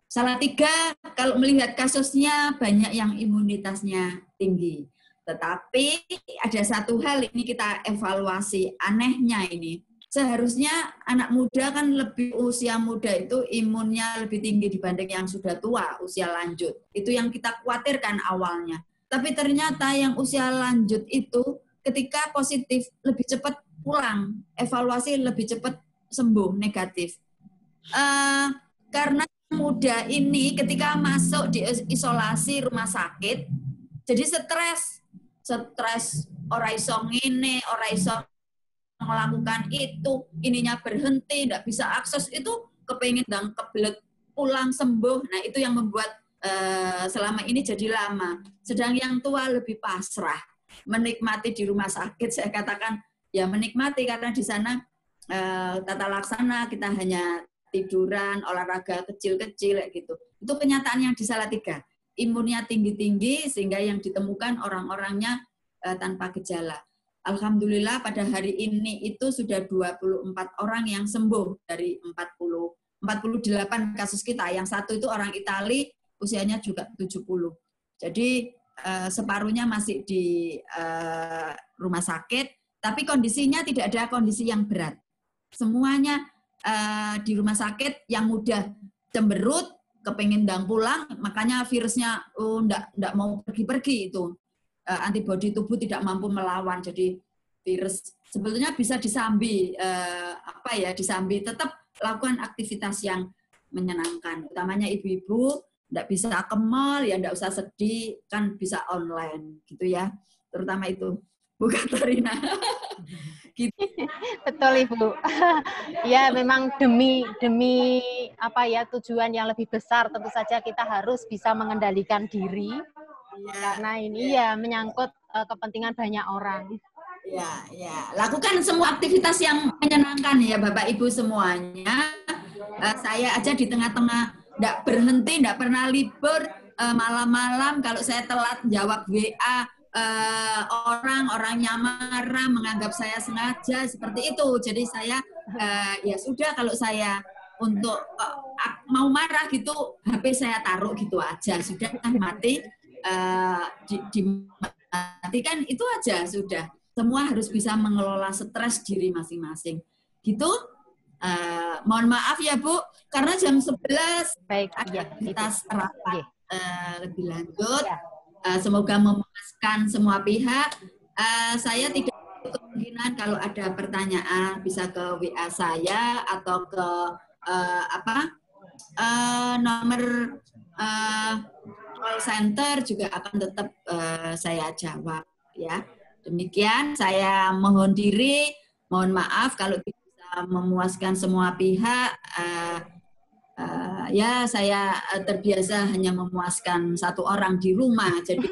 Speaker 7: Salatiga kalau melihat kasusnya banyak yang imunitasnya tinggi. Tetapi ada satu hal ini kita evaluasi, anehnya ini. Seharusnya anak muda kan lebih usia muda itu imunnya lebih tinggi dibanding yang sudah tua, usia lanjut. Itu yang kita khawatirkan awalnya. Tapi ternyata yang usia lanjut itu ketika positif lebih cepat pulang, evaluasi lebih cepat sembuh negatif. Karena muda ini ketika masuk di isolasi rumah sakit, jadi stres ora iso ngene, ora iso melakukan itu, ininya berhenti, tidak bisa akses, itu kepengen dan kebelet pulang sembuh. Nah itu yang membuat selama ini jadi lama. Sedang yang tua lebih pasrah, menikmati di rumah sakit. Saya katakan ya menikmati karena di sana tata laksana kita hanya tiduran, olahraga kecil-kecil gitu. Itu kenyataan yang di Salatiga. Imunnya tinggi-tinggi sehingga yang ditemukan orang-orangnya tanpa gejala. Alhamdulillah pada hari ini itu sudah 24 orang yang sembuh dari 48 kasus kita. Yang satu itu orang Itali, usianya juga 70. Jadi separuhnya masih di rumah sakit, tapi kondisinya tidak ada kondisi yang berat. Semuanya di rumah sakit, yang mudah cemberut, kepengen dang pulang, makanya virusnya enggak mau pergi-pergi itu. Antibodi tubuh tidak mampu melawan, jadi virus sebetulnya bisa disambi, disambi, tetap lakukan aktivitas yang menyenangkan, utamanya ibu-ibu tidak bisa ke mall, ya tidak usah sedih, kan bisa online gitu ya, terutama itu Bu Katarina. Gitu.
Speaker 4: Betul Ibu. Ya memang demi tujuan yang lebih besar tentu saja kita harus bisa mengendalikan diri. Karena ini menyangkut kepentingan banyak orang.
Speaker 7: Ya. Lakukan semua aktivitas yang menyenangkan ya Bapak Ibu semuanya. Saya aja di tengah-tengah tidak berhenti, tidak pernah libur. Malam-malam kalau saya telat jawab WA orangnya marah, menganggap saya sengaja seperti itu. Jadi saya ya sudah, kalau saya untuk mau marah gitu, HP saya taruh gitu aja, sudah mati. Dimatikan itu aja sudah. Semua harus bisa mengelola stres diri masing-masing. Gitu. Mohon maaf ya Bu, karena jam 11 ada aktivitas rapat lebih lanjut. Semoga memuaskan semua pihak. Saya tidak kemungkinan kalau ada pertanyaan bisa ke WA saya atau ke nomor call center juga akan tetap saya jawab ya. Demikian saya mohon diri, mohon maaf kalau tidak bisa memuaskan semua pihak. Ya saya terbiasa hanya memuaskan satu orang di rumah, jadi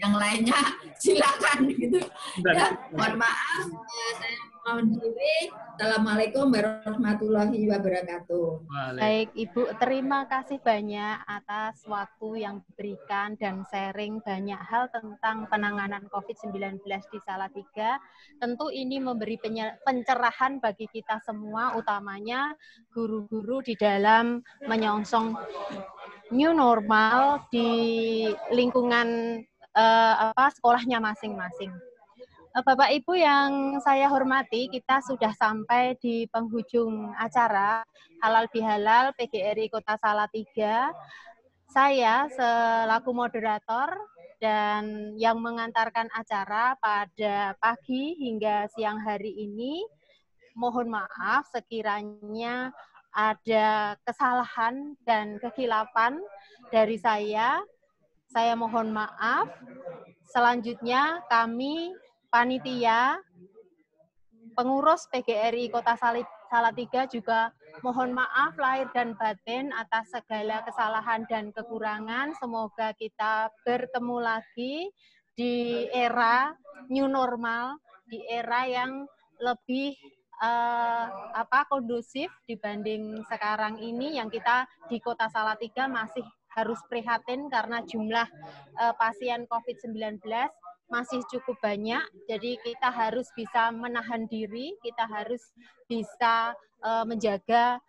Speaker 7: yang lainnya silakan gitu. Ya, mohon maaf, saya Mohon diri. Assalamualaikum warahmatullahi wabarakatuh.
Speaker 4: Baik, Ibu, terima kasih banyak atas waktu yang diberikan dan sharing banyak hal tentang penanganan COVID-19 di Salatiga. Tentu ini memberi pencerahan bagi kita semua, utamanya guru-guru di dalam menyongsong new normal di lingkungan sekolahnya masing-masing. Bapak Ibu yang saya hormati, kita sudah sampai di penghujung acara Halal Bihalal PGRI Kota Salatiga. Saya selaku moderator dan yang mengantarkan acara pada pagi hingga siang hari ini, mohon maaf sekiranya ada kesalahan dan kekhilafan dari saya. Saya mohon maaf. Selanjutnya kami panitia pengurus PGRI Kota Salatiga juga mohon maaf lahir dan batin atas segala kesalahan dan kekurangan. Semoga kita bertemu lagi di era new normal, di era yang lebih kondusif dibanding sekarang ini yang kita di Kota Salatiga masih harus prihatin karena jumlah pasien COVID-19 masih cukup banyak, jadi kita harus bisa menahan diri, kita harus bisa menjaga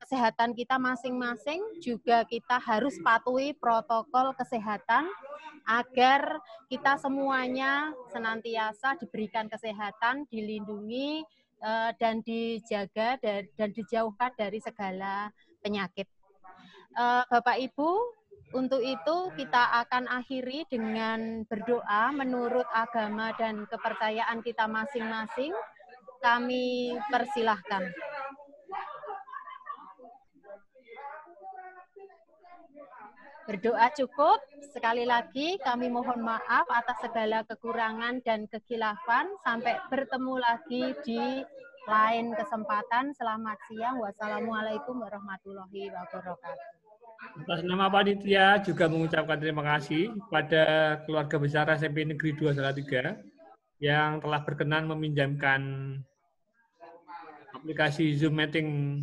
Speaker 4: kesehatan kita masing-masing, juga kita harus patuhi protokol kesehatan agar kita semuanya senantiasa diberikan kesehatan, dilindungi dan dijaga dan dijauhkan dari segala penyakit. Bapak Ibu, untuk itu kita akan akhiri dengan berdoa menurut agama dan kepercayaan kita masing-masing. Kami persilahkan. Berdoa cukup. Sekali lagi kami mohon maaf atas segala kekurangan dan kekhilafan. Sampai bertemu lagi di lain kesempatan. Selamat siang. Wassalamualaikum warahmatullahi wabarakatuh.
Speaker 8: Atas nama panitia juga mengucapkan terima kasih kepada keluarga besar SMP Negeri 2 Salatiga yang telah berkenan meminjamkan aplikasi Zoom Meeting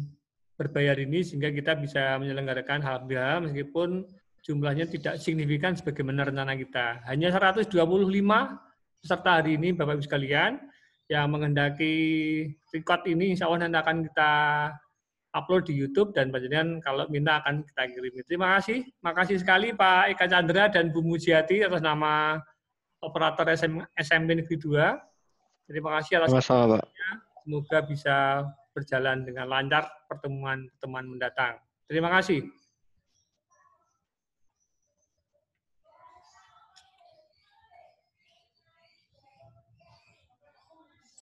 Speaker 8: berbayar ini sehingga kita bisa menyelenggarakan halal bihalal meskipun jumlahnya tidak signifikan sebagaimana rencana kita. Hanya 125 peserta hari ini Bapak Ibu sekalian yang menghendaki record ini insya Allah nanti akan kita upload di YouTube dan panjenengan kalau minta akan kita kirimi. Terima kasih. Makasih sekali Pak Eka Chandra dan Bu Mujiati atas nama operator SMP Negeri 2. Terima kasih atas
Speaker 11: Sama-sama, Pak.
Speaker 8: Semoga bisa berjalan dengan lancar pertemuan mendatang. Terima kasih.